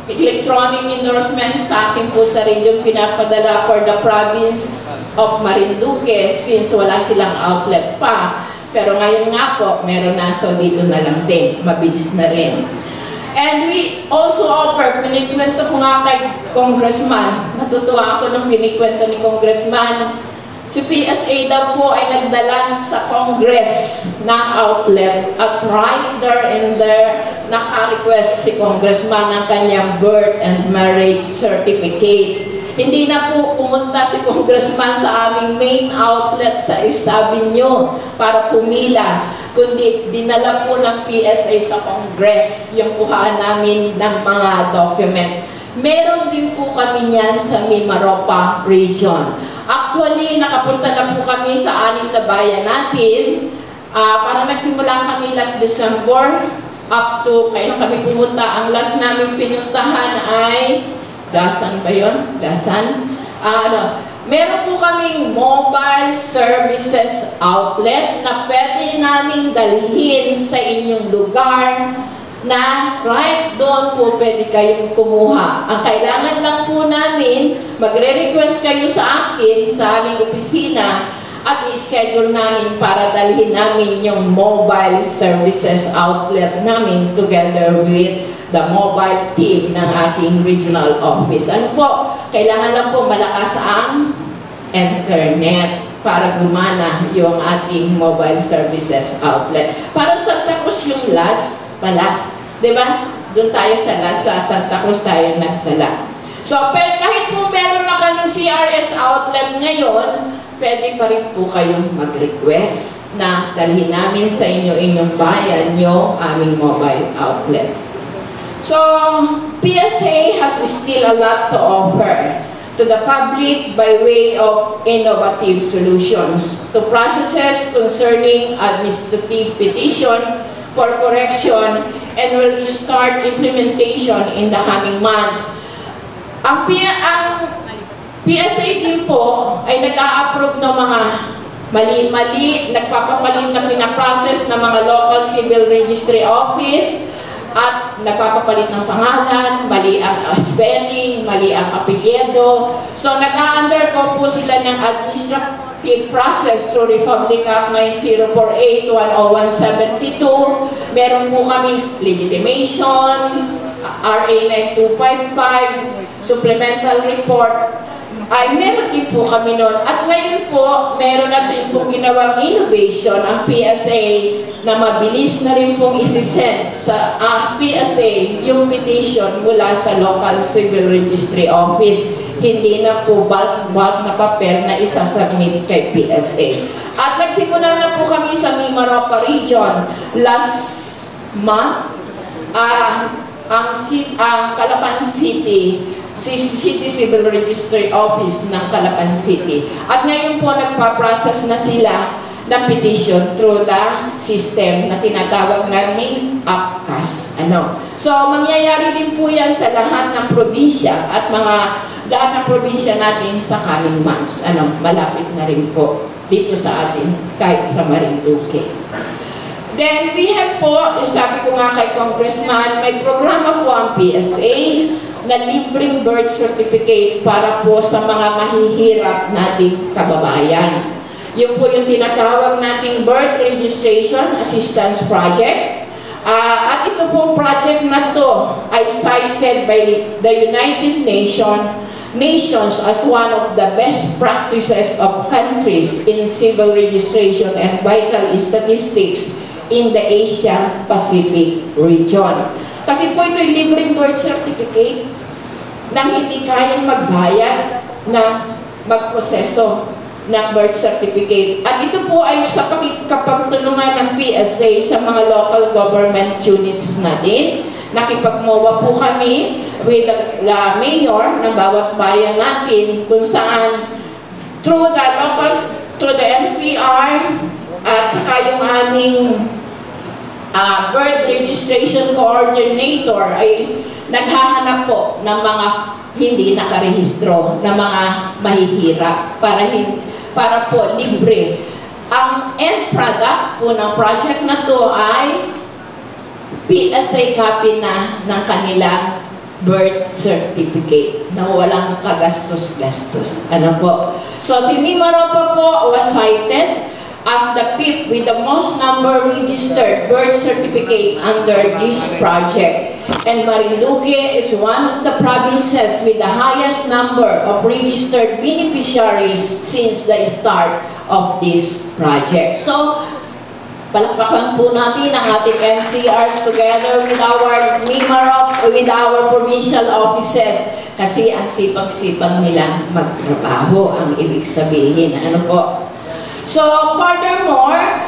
electronic endorsements sa akin po sa region pinapadala for the province of Marinduque since wala silang outlet pa. Pero ngayon nga po, meron na, so dito na lang din. Mabilis na rin. And we also offer, pinikwento ko nga kay Congressman, natutuwa ako nung pinikwento ni Congressman, si PSA daw po ay nagdala sa Congress ng outlet at right there and there naka-request si Congressman ng kanyang birth and marriage certificate. Hindi na po pumunta si Congressman sa aming main outlet sa Avenue para pumila, kundi dinala po ng PSA sa Congress yung kuhaan namin ng mga documents. Meron din po kami niyan sa Mimaropa region. Actually, nakapunta na po kami sa 6 na bayan natin. Parang nagsimula kami last December up to kailan kami pumunta. Ang last namin pinuntahan ay Gasan ba yun? Gasan? Meron po kaming mobile services outlet na pwede namin dalhin sa inyong lugar na right doon po pwede kayong kumuha. Ang kailangan lang po namin, magre-request kayo sa akin, sa aming opisina, at i-schedule namin para dalhin namin yung mobile services outlet namin together with the mobile team ng aking regional office. Ano po? Kailangan lang po malakas ang internet para gumana yung ating mobile services outlet. Parang Santa Cruz yung last pala. Diba? Doon tayo sa Santa Cruz tayo nagdala. So, pero kahit po meron na kaming CRS outlet ngayon, pwede pa rin po kayong mag-request na dalhin namin sa inyong bayan yung aming mobile outlet. So, PSA has still a lot to offer to the public by way of innovative solutions to processes concerning administrative petition for correction and will start implementation in the coming months. Ang PSA din po ay nag-a-approve ng mga mali-mali, nagpapapalit na pinaprocess ng mga local civil registry office at nagpapapalit ng pangalan, mali ang spelling, mali ang apelyido. So nag-a-undergo po sila ng administrative process through Republic Act 9048-10172. Meron po kaming legitimation, RA 9255, supplemental report. Ay meron din po kami noon. At ngayon po, meron natin pong ginawang innovation ang PSA na mabilis na rin pong isi-send sa PSA yung petition mula sa local civil registry office. Hindi na po bulk na papel na isasubmit kay PSA. At nagsimula na po kami sa Mimaropa region last month. Ang Calapan City Civil Registry Office ng Calapan City. At ngayon po nagpa-process na sila ng petition through the system na tinatawag namin APCAS. So, mangyayari din po yan sa lahat ng probinsya at lahat ng probinsya natin sa coming months. Malapit na rin po dito sa atin, kahit sa Marinduque. Then, we have po, yung sabi ko nga kay Congressman, may programa po ang PSA na libreng birth certificate para po sa mga mahihirap nating kababayan. Yun po yung tinatawag nating Birth Registration Assistance Project. At ito pong project na to ay cited by the United Nations as one of the best practices of countries in civil registration and vital statistics in the Asia-Pacific region. Kasi po ito'y libreng birth certificate nang hindi kayang magbayad na magproseso ng birth certificate. At ito po ay sa kapagtulungan ng PSA sa mga local government units natin. Nakipag-MOA po kami with the mayor ng bawat bayan natin kung saan through the MCR at saka yung aming birth registration coordinator ay naghahanap po ng mga hindi nakarehistro, ng mga mahihirap para po libre. Ang end product po ng project na to ay PSA copy na ng kanilang birth certificate na walang kagastos-gastos. Ano po? So si Mima Ropa po was cited as the PIP with the most number registered birth certificate under this project. And Marinduque is one of the provinces with the highest number of registered beneficiaries since the start of this project. So, palakpakan po natin ang ating MCRs together with our MIMAROP, with our provincial offices kasi ang sipag-sipag nilang magtrabaho ang ibig sabihin. Ano po? So, furthermore,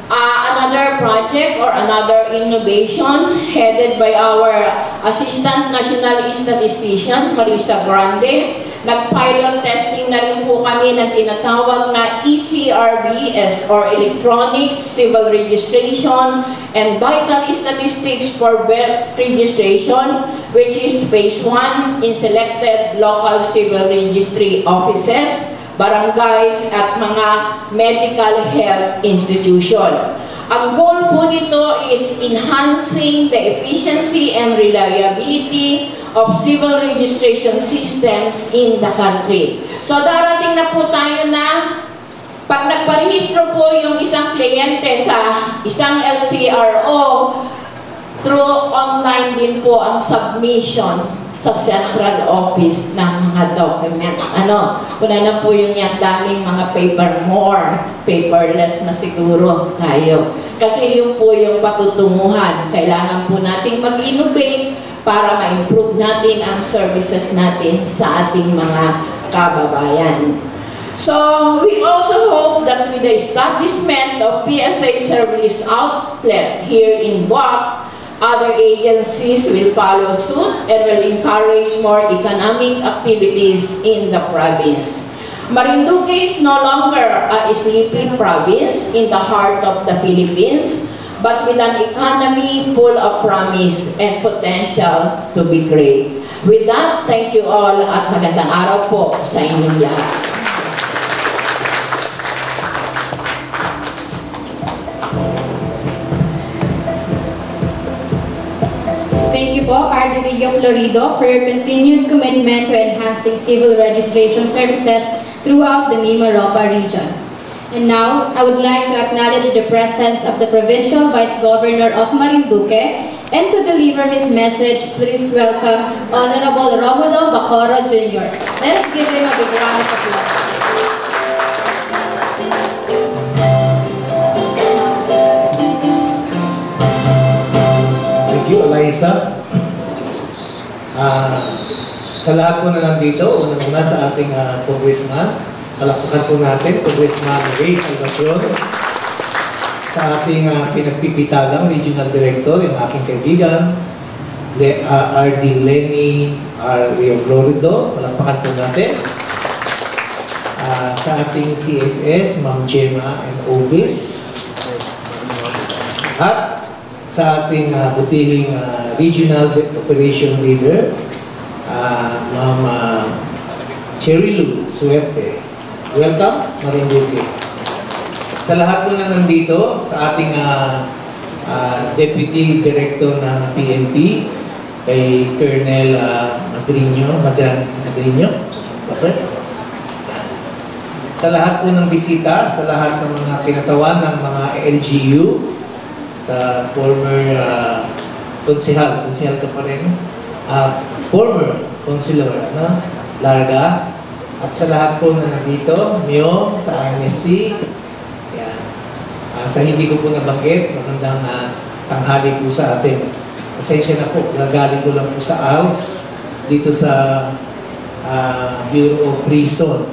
another project or another innovation headed by our Assistant National Statistician, Marisa Grande. Nag-pilot testing na rin po kami ng tinatawag na ECRBS or Electronic Civil Registration and Vital Statistics for Birth Registration, which is phase 1 in selected local civil registry offices, barangays at mga medical health institution. Ang goal po nito is enhancing the efficiency and reliability of civil registration systems in the country. So darating na po tayo na pag nagparehistro po yung isang kliyente sa isang LCRO, through online din po ang submission sa central office ng mga document. Ano? Kuna na po yung daming mga paperless na siguro tayo. Kasi yun po yung patutunguhan. Kailangan po nating mag-innovate para ma-improve natin ang services natin sa ating mga kababayan. So, we also hope that with the establishment of PSA service outlet here in Buwak, other agencies will follow suit and will encourage more economic activities in the province. Marinduque is no longer a sleepy province in the heart of the Philippines, but with an economy full of promise and potential to be great. With that, thank you all at magandang araw po sa inyong lahat. Thank you po, Ardelia Florido, for your continued commitment to enhancing civil registration services throughout the Mimaropa region. And now, I would like to acknowledge the presence of the Provincial Vice Governor of Marinduque, and to deliver his message, please welcome Honorable Romulo Bacoro Jr. Let's give him a big round of applause. Thank you, Eliza. Sa lahat po na nandito, unang-una sa ating congressman, palakpakan po natin, Congressman Ray Salvacion, sa ating pinagpipitalang Regional Director, yung aking kaibigan, R.D. Lenny R. Rio Florido, palakpakan po natin. Sa ating CSS, Ma'am Gemma and Obis, at sa ating butihing Regional Operation Leader, Ma'am Cherry Lou Suerte. Welcome, Marinduque. Sa lahat po na nandito, sa ating Deputy Director ng PNP, kay Colonel Madrino, sa lahat po ng bisita, sa lahat ng mga kinatawan ng mga LGU, sa former konsehal ka pa rin, former consular, Larga, at sa lahat po na nandito, Myong, sa MSC, yan. Sa hindi ko po nabanggit, magandang tanghali po sa atin. Pasensya na po, nagaling ko lang po sa ALS, dito sa Bureau of Prison.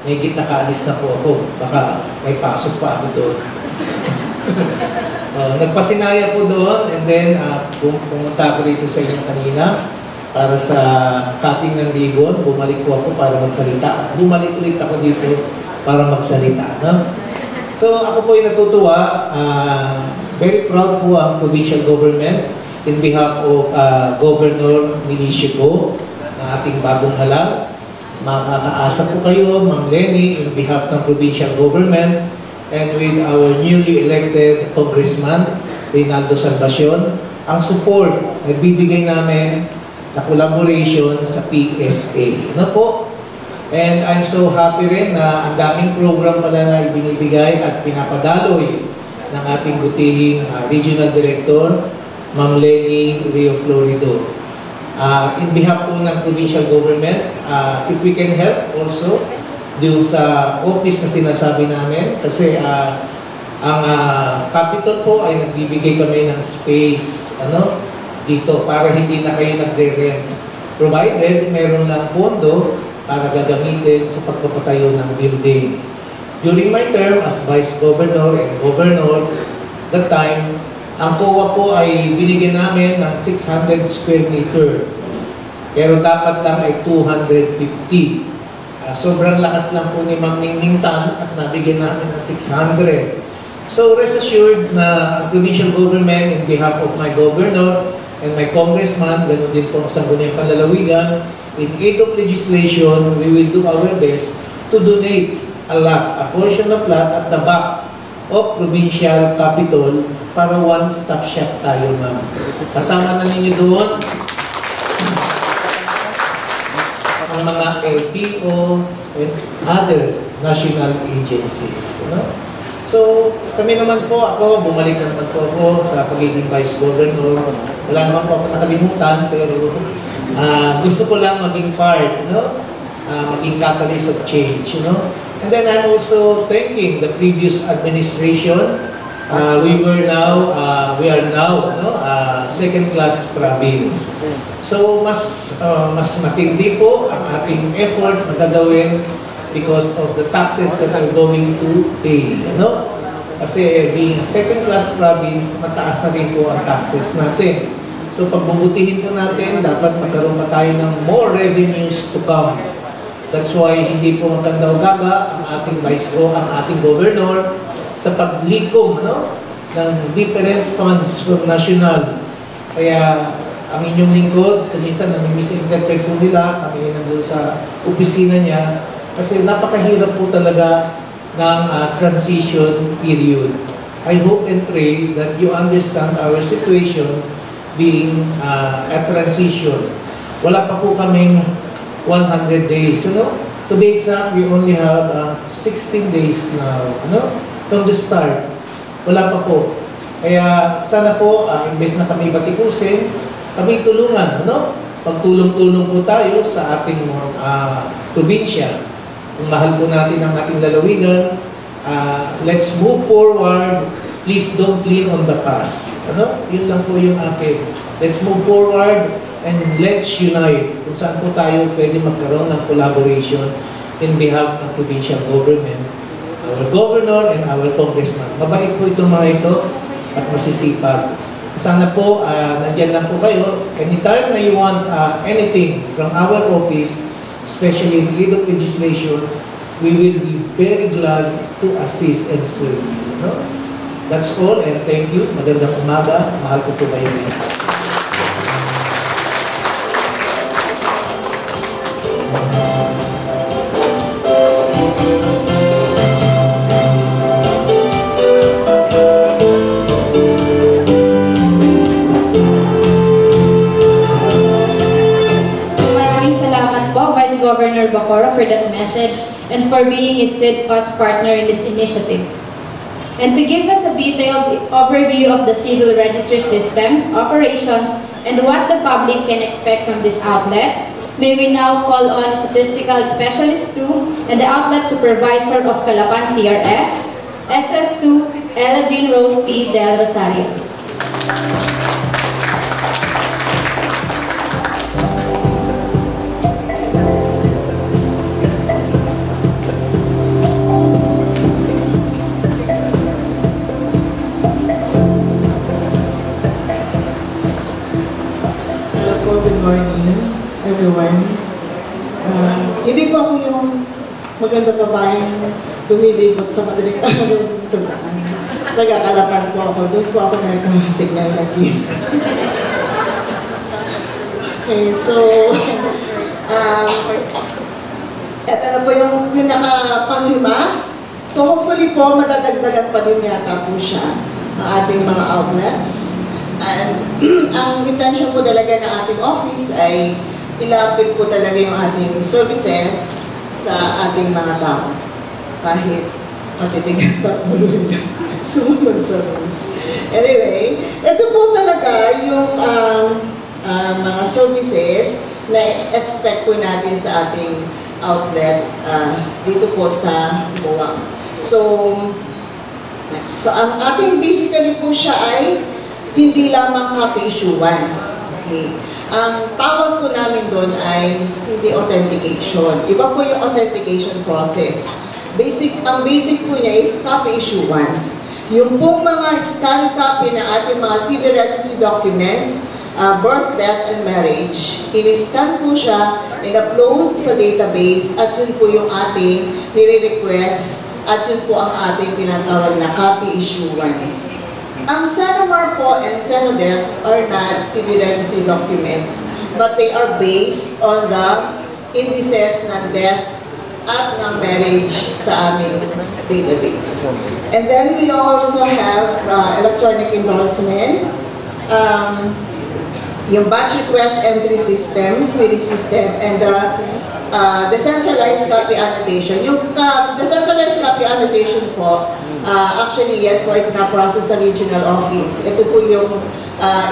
May nakaalis na po ako, baka may pasok pa ako doon. Nagpasinaya po doon, and then pumunta ko dito sa inyo kanina para sa cutting ng ribbon. Bumalik po ako para magsalita. Bumalik ulit ako dito para magsalita. No? So ako po ay natutuwa. Very proud po ang provincial government in behalf of Governor Milicio po na ating bagong halal. Makakaasa po kayo, Ma'am Lenny, in behalf ng provincial government, and with our newly elected Congressman, Reynaldo Salvacion, ang support na bibigay namin na collaboration sa PSA. Ano po? And I'm so happy rin na ang daming program pala na ibinibigay at pinapadaloy ng ating butihing Regional Director, Ma'am Lenny Rio Florido. In behalf po ng provincial government, if we can help also dun sa office na sinasabi namin, kasi ang capital po ay nagbibigay kami ng space dito para hindi na kayo nagre-rent. Provided meron lang pondo para gagamitin sa pagpapatayo ng building. During my term as Vice Governor and Governor, that time, ang COA po ay binigyan namin ng 600 square meter. Pero dapat lang ay 250. Sobrang lakas lang po ni Ma'am Ningning Tan at nabigyan namin ng 600. So rest assured na ang provincial government in behalf of my governor and my congressman, ganoon din po sa Sangguniang Panlalawigan, in aid of legislation, we will do our best to donate a lot, a portion of lot at the back of provincial capital para one-stop shop tayo, ma'am. Kasama na ninyo doon ang mga LTO and other national agencies. So, kami naman po, bumalik na naman po ako sa pagiging Vice Governor. Wala naman po ako nakalimutan, pero gusto ko lang maging part, maging catalyst of change, And then I'm also thanking the previous administration. We are now second-class province. So mas matindi po ang ating effort na gagawin because of the taxes that are going to pay. Kasi being a second-class province, mataas na rin po ang taxes natin. So pagbubutihin po natin, dapat magkaroon pa tayo ng more revenues to come. That's why hindi po maganda-gaga ang ating ang ating governor sa paglikom ng different funds from national. Kaya ang inyong lingkod, kung minsan nami-misinterpret po nila, kami nandun sa opisina niya, kasi napakahirap po talaga ng transition period. I hope and pray that you understand our situation being a transition. Wala pa po kaming 100 days. To be exact, we only have 16 days now from the start. Wala pa po. Kaya sana po, imbes na kami batikusin, kami tulungan. Pagtulong-tulong po tayo sa ating probinsya. Kung mahal po natin ang ating lalawigan, let's move forward. Please don't lean on the past. Yun lang po yung akin. Let's move forward and let's unite. Kung saan po tayo pwede magkaroon ng collaboration in behalf ng provincial government, our governor and our congressman. Mabait po itong mga ito at masisipag. Sana po, nandyan lang po kayo. Anytime na you want anything from our office, especially in aid of legislation, we will be very glad to assist and serve you. That's all, and thank you. Magandang umaga. Mahal ko po kayo. Governor Bacoor for that message and for being a steadfast partner in this initiative. And to give us a detailed overview of the civil registry systems, operations, and what the public can expect from this outlet, may we now call on Statistical Specialist 2 and the Outlet Supervisor of Calapan CRS, SS2, Ella Jean Rose T. Del Rosario. Good morning, everyone. Hindi po ako yung maganda babaeng lumilibot sa madaling araw sa daan. Taga-Calapan po ako. Doon po ako nagkasignal lagi. Okay, so, ito na po yung pinaka-panglima So hopefully po, madadagdagan pa din yata po siya ang ating mga outlets. And ang intention po talaga ng ating office ay ilapit po talaga yung ating services sa ating mga tao. Kahit matitigas sa ulo nila, sumunod sa rules. Anyway, ito po talaga yung mga services na expect po natin sa ating outlet dito po sa Buwak. So, next. So, ang ating basically po siya ay hindi lamang copy issuance. Okay. Ang tawag po namin doon ay hindi authentication. Iba po yung authentication process. Ang basic po niya is copy issuance. Yung pong mga scan copy ng ating mga civil registry documents, birth, death, and marriage, in-scan po siya, in-upload sa database, at yun po yung ating nire-request, at yun po ang ating tinatawag na copy issuance. Ang CENOMAR po and CENODEF are not civil registry documents, but they are based on the indices ng death at ng marriage sa aming database. And then we also have electronic endorsement, yung batch request entry system, query system, and decentralized copy annotation. Yung decentralized copy annotation po, actually yan po ay na-process sa regional office. Ito po yung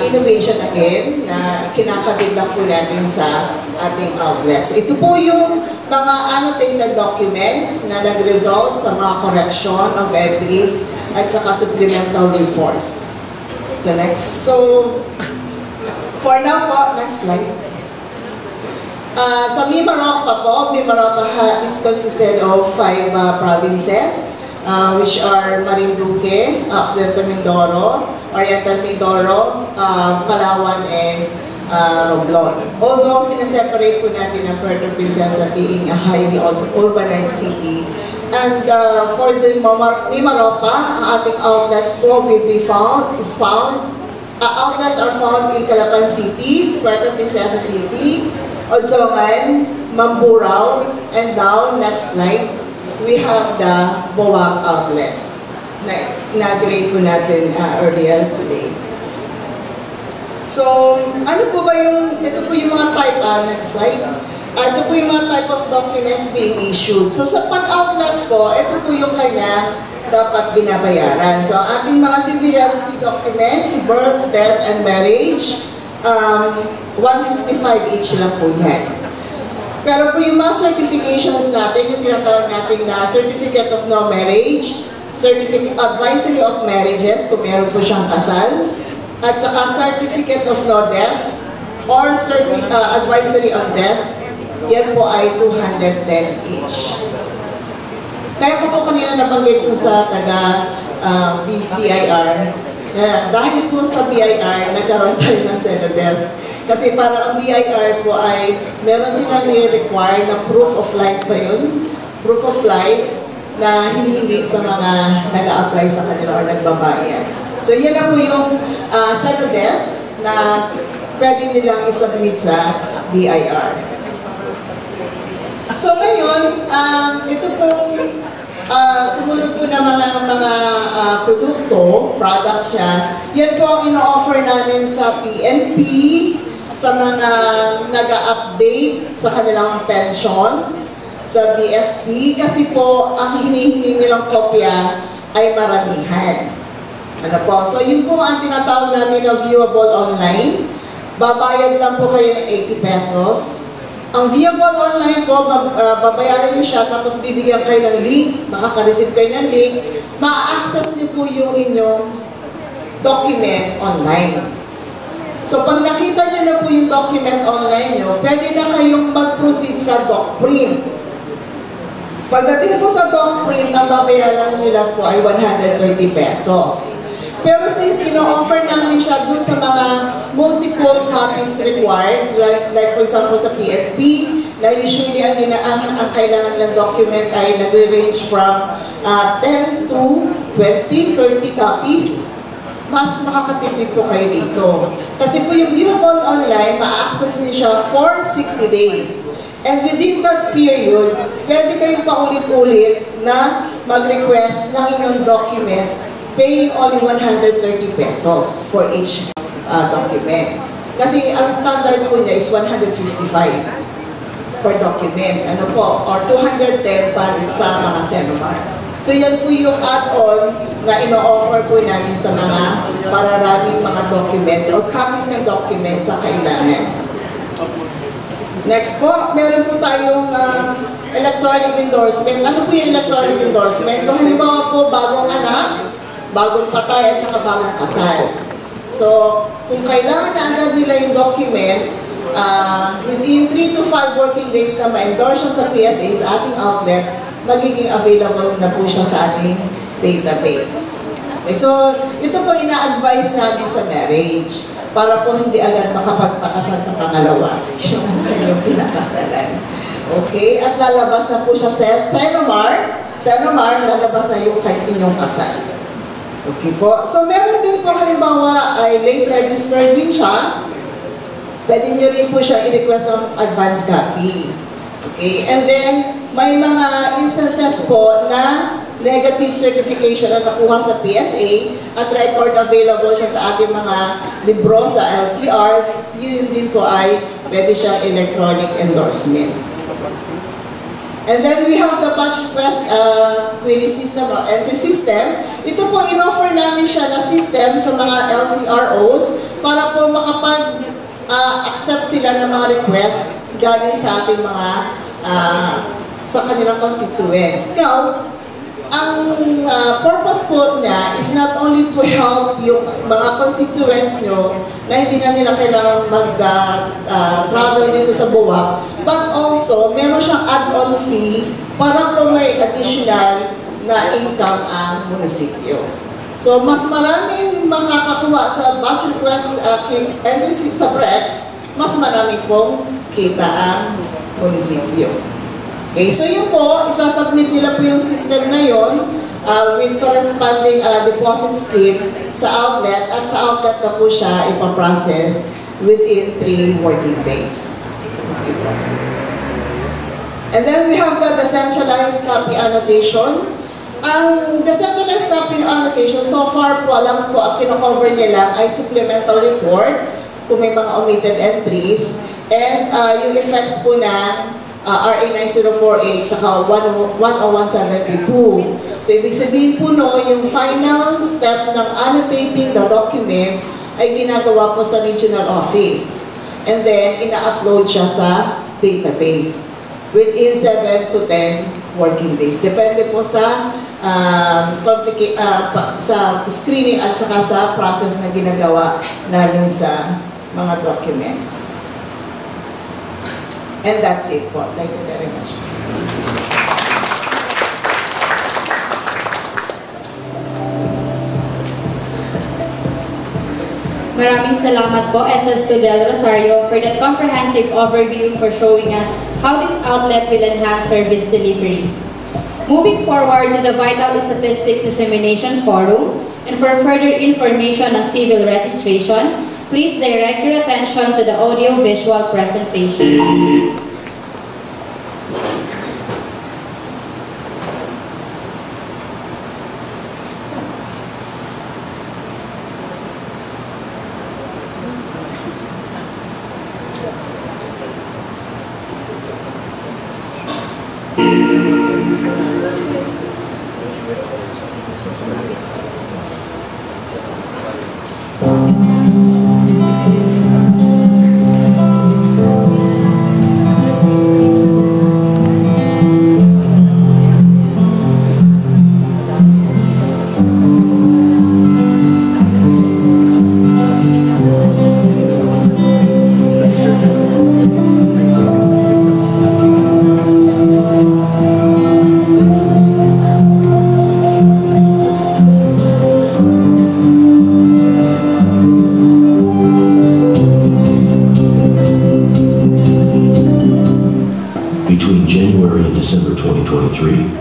innovation again na kinakabit lang po natin sa ating outlets. Ito po yung mga annotated documents na nag-result sa mga correction of entries at saka supplemental reports. So next. So, for now po, next slide. Sa Mimaropa po, Mimaropa is consisted of 5 provinces, which are Marinduque, Occidental Mindoro, Oriental Mindoro, Palawan, and Romblon. Although sineseparate po natin ang Puerto Princesa being a highly urbanized city. And for the Mimaropa, ang ating outlets po will be outlets are found in Calapan City, Puerto Princesa City, Ojongan, Mamburao, and down, next slide, we have the Buwak outlet na inaugurate po natin earlier today. So, ano po ba ito po yung mga type, next slide. Ito po yung mga type of documents being issued. So, sa pang-outlet po, ito po yung kanya dapat binabayaran. So, ating mga civil registry documents, birth, death, and marriage, 155 each lang po yan. Pero po yung mga certifications natin, yung tinatawag natin na Certificate of No Marriage, Certificate Advisory of Marriages, kung meron po siyang kasal, at saka Certificate of No Death, or Advisory on Death, yan po ay 210 each. Kaya ko po kanina nabanggit sa taga BIR, dahil po sa BIR, nagkaroon tayo ng CENODEF. Kasi para ang BIR po ay meron silang nire-require na proof of life ba yun? Proof of life na hinihingi sa mga nag-a-apply sa kanila or nagbabayad. So yan na po yung CENODEF na pwede nilang isubmit sa BIR. So ngayon, ito pong sumunod po na mga produkto, products siya. Yan po ang ino-offer namin sa PNP, sa mga nag-update sa kanilang pensions, sa BFP, kasi po ang hinihingi nilang kopya ay maramihan. Ano po? So yun po ang tinatawag namin na viewable online. Babayad lang po kayo ng 80 pesos. Ang viewable online po, babayaran niyo siya, tapos bibigyan kayo ng link, makaka-receive kayo ng link, ma-access niyo po yung inyong document online. So pag nakita niyo na po yung document online niyo, pwede na kayong mag-proceed sa DocPrint. Pagdating po sa DocPrint, ang babayaran niyo lang po ay 130 pesos. Pero since ino-offer namin siya dun sa mga multiple copies required, like for example sa PNP, na usually ang kailangan ng document ay nagre-range from 10 to 20, 30 copies, mas makakatipid po kayo dito. Kasi po yung viewable online, ma-access niyo siya for 60 days. And within that period, pwede kayong paulit-ulit na mag-request ng inyong document paying only 130 pesos for each document. Kasi ang standard po niya is 155 per document. Ano po? Or 210 pa sa mga Senomar. So yan po yung add-on na ino-offer po namin sa mga pararaming mga documents or copies ng documents sa kailangan. Next po, meron po tayong electronic endorsement. Ano po yung electronic endorsement? Kung halimbawa po, bagong anak, bagong patay, at saka bagong kasal. So, kung kailangan na agad nila yung document, within 3 to 5 working days na ma-endorse siya sa PSA, sa ating outlet, magiging available na po siya sa ating database. Okay, so, ito po ina-advise natin sa marriage para po hindi agad makapagpakasal sa pangalawa yung pinakasalan. Okay, at lalabas na po siya sa Senomar, lalabas na yung inyong kasal. Okay po, so meron din po halimbawa ay late registered din siya, pwede nyo rin po siya i-request ng advance copy. Okay, and then may mga instances po na negative certification na nakuha sa PSA at record available siya sa ating mga libro sa LCRs, yun din po ay pwede siyang electronic endorsement. And then we have the batch request query system or entry system. Ito po in-offer namin siya na system sa mga LCROs para po makapag-accept sila ng mga requests galing sa ating mga sa kanilang constituents. Now, ang purpose po niya is not only to help yung mga constituents nyo na hindi na nila kailangan mag-travel dito sa Buwak, but also meron siyang add-on fee para po may additional na income ang munisipyo. So, mas maraming makakakuha sa batch request entry sa BREX, mas marami pong kita ang munisipyo. Okay, so yun po, isasubmit nila po yung system na yun with corresponding deposit slip sa outlet at sa outlet na po siya ipaprocess within 3 working days. Okay po. And then we have the decentralized copy annotation. Ang decentralized copy annotation, so far po, alam po, ang kino-cover niya lang ay supplemental report kung may mga omitted entries and yung effects po na RA 9048 saka 10172. So, ibig sabihin po no, yung final step ng annotating the document ay ginagawa po sa regional office. And then, ina-upload siya sa database within 7 to 10 working days. Depende po sa sa screening at saka sa process na ginagawa namin sa mga documents. And that's it po. Thank you very much. Maraming salamat po, SS Del Rosario, for that comprehensive overview for showing us how this outlet will enhance service delivery. Moving forward to the Vital Statistics Dissemination Forum, and for further information on civil registration, please direct your attention to the audio-visual presentation.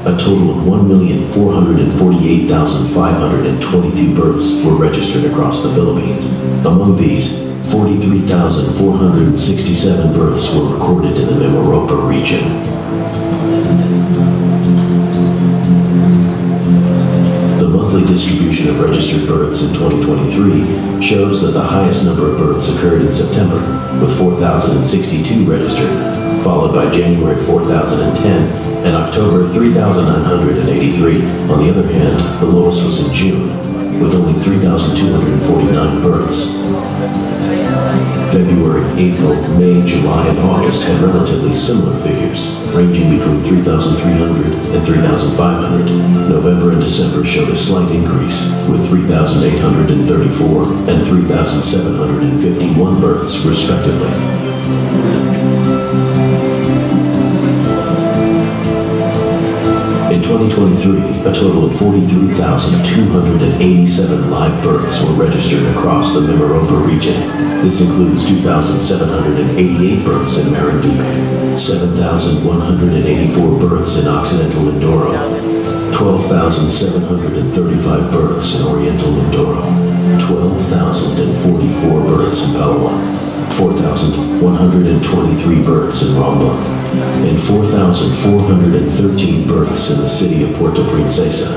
A total of 1,448,522 births were registered across the Philippines. Among these, 43,467 births were recorded in the Mimaropa region. The monthly distribution of registered births in 2023 shows that the highest number of births occurred in September, with 4,062 registered, followed by January 4,010 and October 3,983. On the other hand, the lowest was in June, with only 3,249 births. February, April, May, July, and August had relatively similar figures, ranging between 3,300 and 3,500. November and December showed a slight increase, with 3,834 and 3,751 births, respectively. In 2023, a total of 43,287 live births were registered across the Mimaropa region. This includes 2,788 births in Marinduque, 7,184 births in Occidental Mindoro, 12,735 births in Oriental Mindoro, 12,044 births in Palawan, 4,123 births in Romblon, and 4,413 births in the city of Puerto Princesa.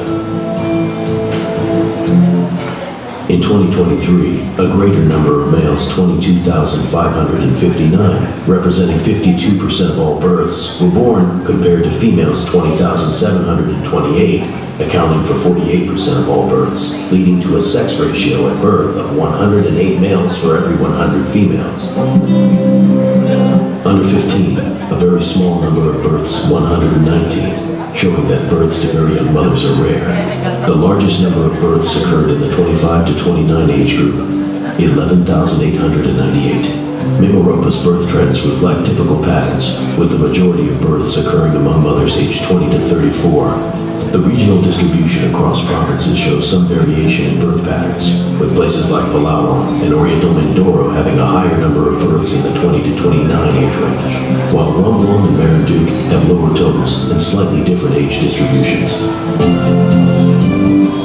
In 2023, a greater number of males, 22,559, representing 52% of all births, were born compared to females, 20,728, accounting for 48% of all births, leading to a sex ratio at birth of 108 males for every 100 females. Under 15, a very small number of births, 119, showing that births to very young mothers are rare. The largest number of births occurred in the 25 to 29 age group, 11,898. Mimaropa's birth trends reflect typical patterns, with the majority of births occurring among mothers aged 20 to 34. The regional distribution across provinces shows some variation in birth patterns, with places like Palawan and Oriental Mindoro having a higher number of births in the 20 to 29 age range, while Romblon and Marinduque have lower totals and slightly different age distributions.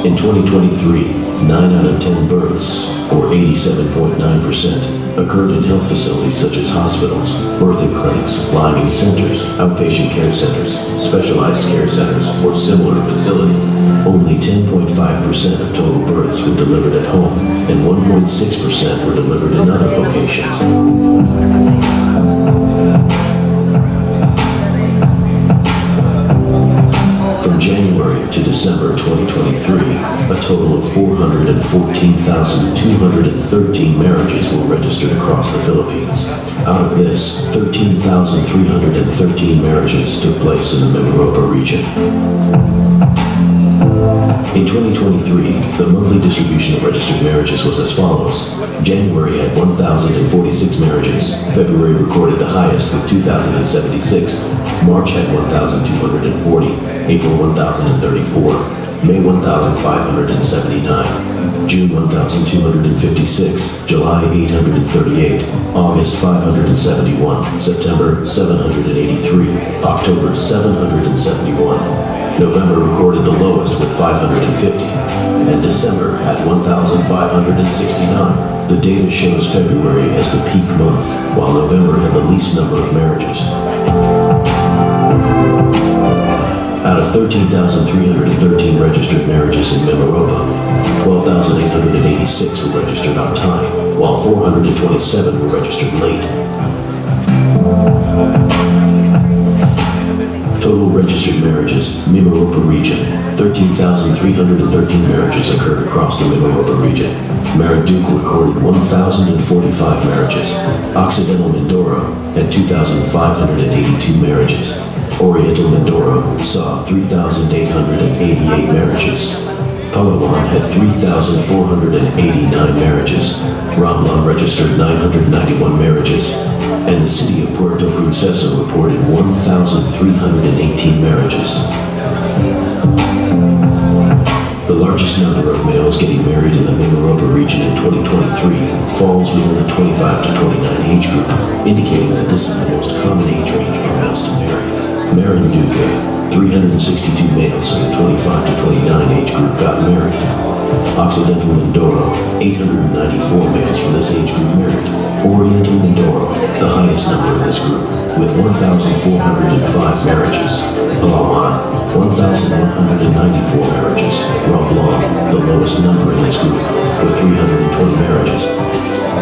In 2023, 9 out of 10 births, or 87.9%, occurred in health facilities such as hospitals, birthing clinics, lying-in centers, outpatient care centers, specialized care centers, or similar facilities. Only 10.5% of total births were delivered at home, and 1.6% were delivered in other locations. From January to December 2023, a total of 414,213 marriages were registered across the Philippines. Out of this, 13,313 marriages took place in the Mimaropa region. In 2023, the monthly distribution of registered marriages was as follows. January had 1,046 marriages. February recorded the highest with 2,076. March had 1,240. April 1,034. May 1,579. June 1,256. July 838. August 571. September 783. October 771. November recorded the lowest with 550, and December had 1,569. The data shows February as the peak month, while November had the least number of marriages. Out of 13,313 registered marriages in Mimaropa, 12,886 were registered on time, while 427 were registered late. Total registered marriages, Mimaropa region, 13,313 marriages occurred across the Mimaropa region. Marinduque recorded 1,045 marriages. Occidental Mindoro had 2,582 marriages. Oriental Mindoro saw 3,888 marriages. Palawan had 3,489 marriages. Romblon registered 991 marriages. And the city of Puerto Princesa reported 1,318 marriages. The largest number of males getting married in the Mimaropa region in 2023 falls within the 25 to 29 age group, indicating that this is the most common age range for males to marry. Marinduque, 362 males in the 25 to 29 age group got married. Occidental Mindoro, 894 males from this age group married. Oriental Mindoro, the highest number in this group, with 1,405 marriages. Palawan, 1,194 marriages. Romblon, the lowest number in this group, with 320 marriages.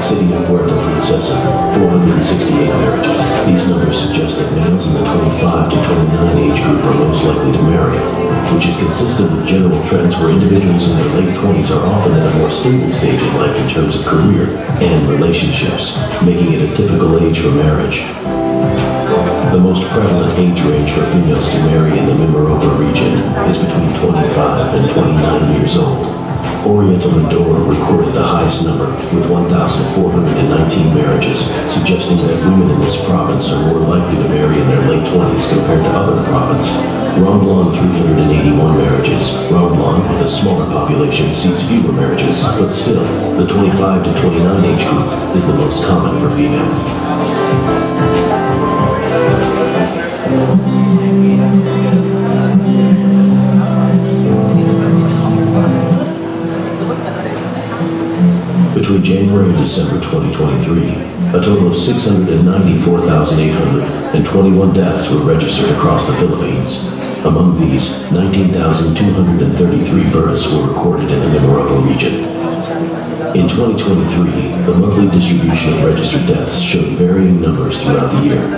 City of Puerto Princesa, 468 marriages. These numbers suggest that males in the 25 to 29 age group are most likely to marry, which is consistent with general trends where individuals in their late 20s are often at a more stable stage in life in terms of career and relationships, making it a typical age for marriage. The most prevalent age range for females to marry in the Mimaropa region is between 25 and 29 years old. Oriental Mindoro recorded the highest number with 1,419 marriages, suggesting that women in this province are more likely to marry in their late 20s compared to other provinces. Romblon, 381 marriages. Romblon, with a smaller population, sees fewer marriages, but still, the 25 to 29 age group is the most common for females. Between January and December 2023, a total of 694,821 deaths were registered across the Philippines. Among these, 19,233 births were recorded in the Mimaropa region. In 2023, the monthly distribution of registered deaths showed varying numbers throughout the year.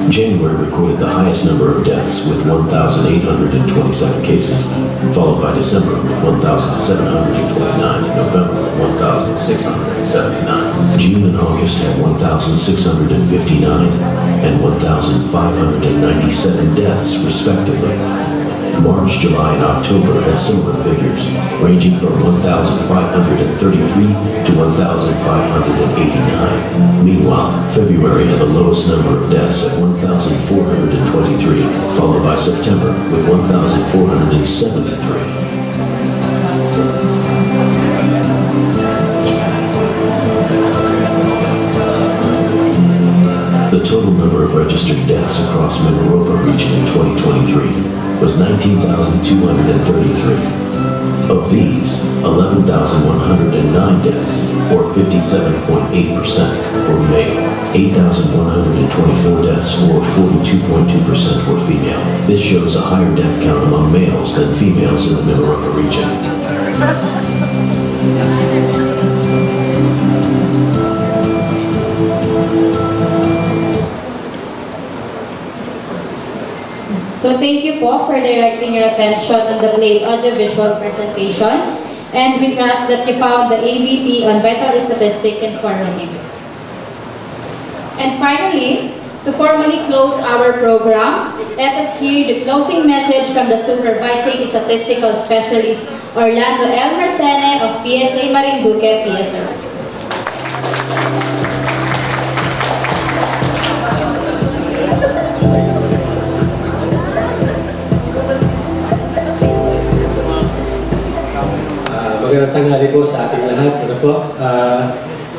January recorded the highest number of deaths with 1,827 cases, followed by December with 1,729 and November with 1,679. June and August had 1,659 and 1,597 deaths respectively. March, July, and October had similar figures, ranging from 1,533 to 1,589. Meanwhile, February had the lowest number of deaths at 1,423, followed by September with 1,473. The total number of registered deaths across Mimaropa region in 2023 was 19,233. Of these, 11,109 deaths, or 57.8%, were male. 8,124 deaths, or 42.2%, were female. This shows a higher death count among males than females in the Mimaropa region. So thank you po for directing your attention on the Blade audiovisual presentation, and we trust that you found the ABP on vital statistics informative. And finally, to formally close our program, let us hear the closing message from the Supervising Statistical Specialist Orlando L. Marcene of PSA Marinduque, PSR. Magandang tanghali po sa ating lahat.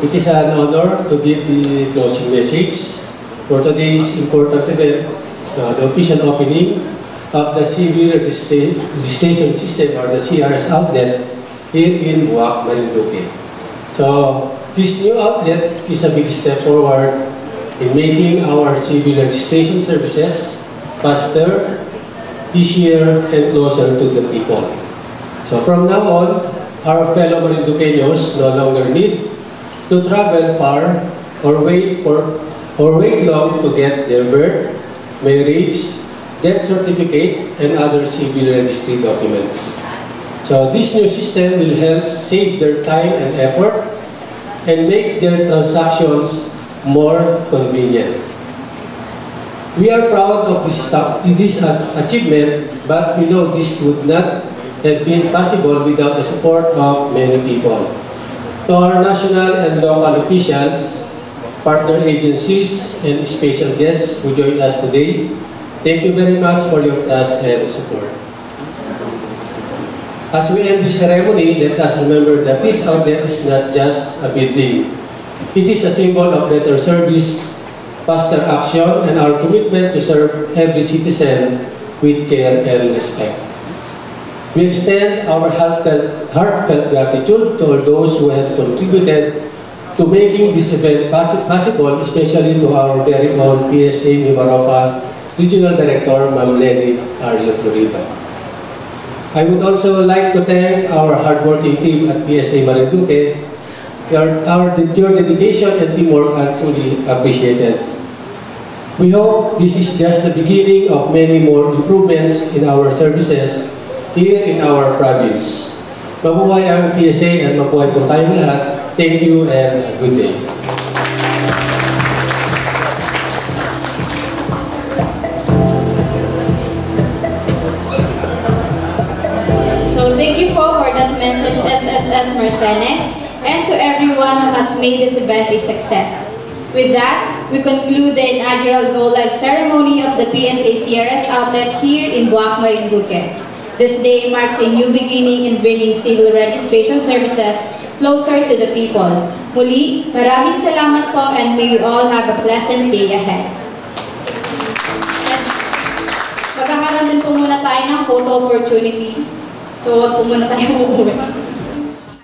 It is an honor to give the closing message for today's important event, the official opening of the Civil Registration System, or the CRS outlet here in Buwak, Marinduque. So this new outlet is a big step forward in making our civil registration services faster, easier, and closer to the people. So from now on, our fellow Marinduqueños no longer need to travel far or wait long to get their birth, marriage, death certificate, and other civil registry documents. So this new system will help save their time and effort and make their transactions more convenient. We are proud of this achievement, but we know this would not have been possible without the support of many people. To our national and local officials, partner agencies, and special guests who joined us today, thank you very much for your trust and support. As we end this ceremony, let us remember that this outlet is not just a building. It is a symbol of better service, faster action, and our commitment to serve every citizen with care and respect. We extend our heartfelt gratitude to all those who have contributed to making this event possible, especially to our very own PSA Mimaropa Regional Director, Ma'am Lenny Ariel Dorito. I would also like to thank our hardworking team at PSA Marinduque. Your dedication and teamwork are truly appreciated. We hope this is just the beginning of many more improvements in our services here in our province. Mabuhay ang PSA at mabuhay po tayong lahat. Thank you and good day. So thank you for that message, SSS Marcene, and to everyone who has made this event a success. With that, we conclude the inaugural Go-Live ceremony of the PSA CRS outlet here in Buwak, Marinduque. This day marks a new beginning in bringing civil registration services closer to the people. Muli, maraming salamat po, and may we all have a pleasant day ahead. And magkakaroon din po muna tayo ng photo opportunity. So, wag po muna tayo uuwi.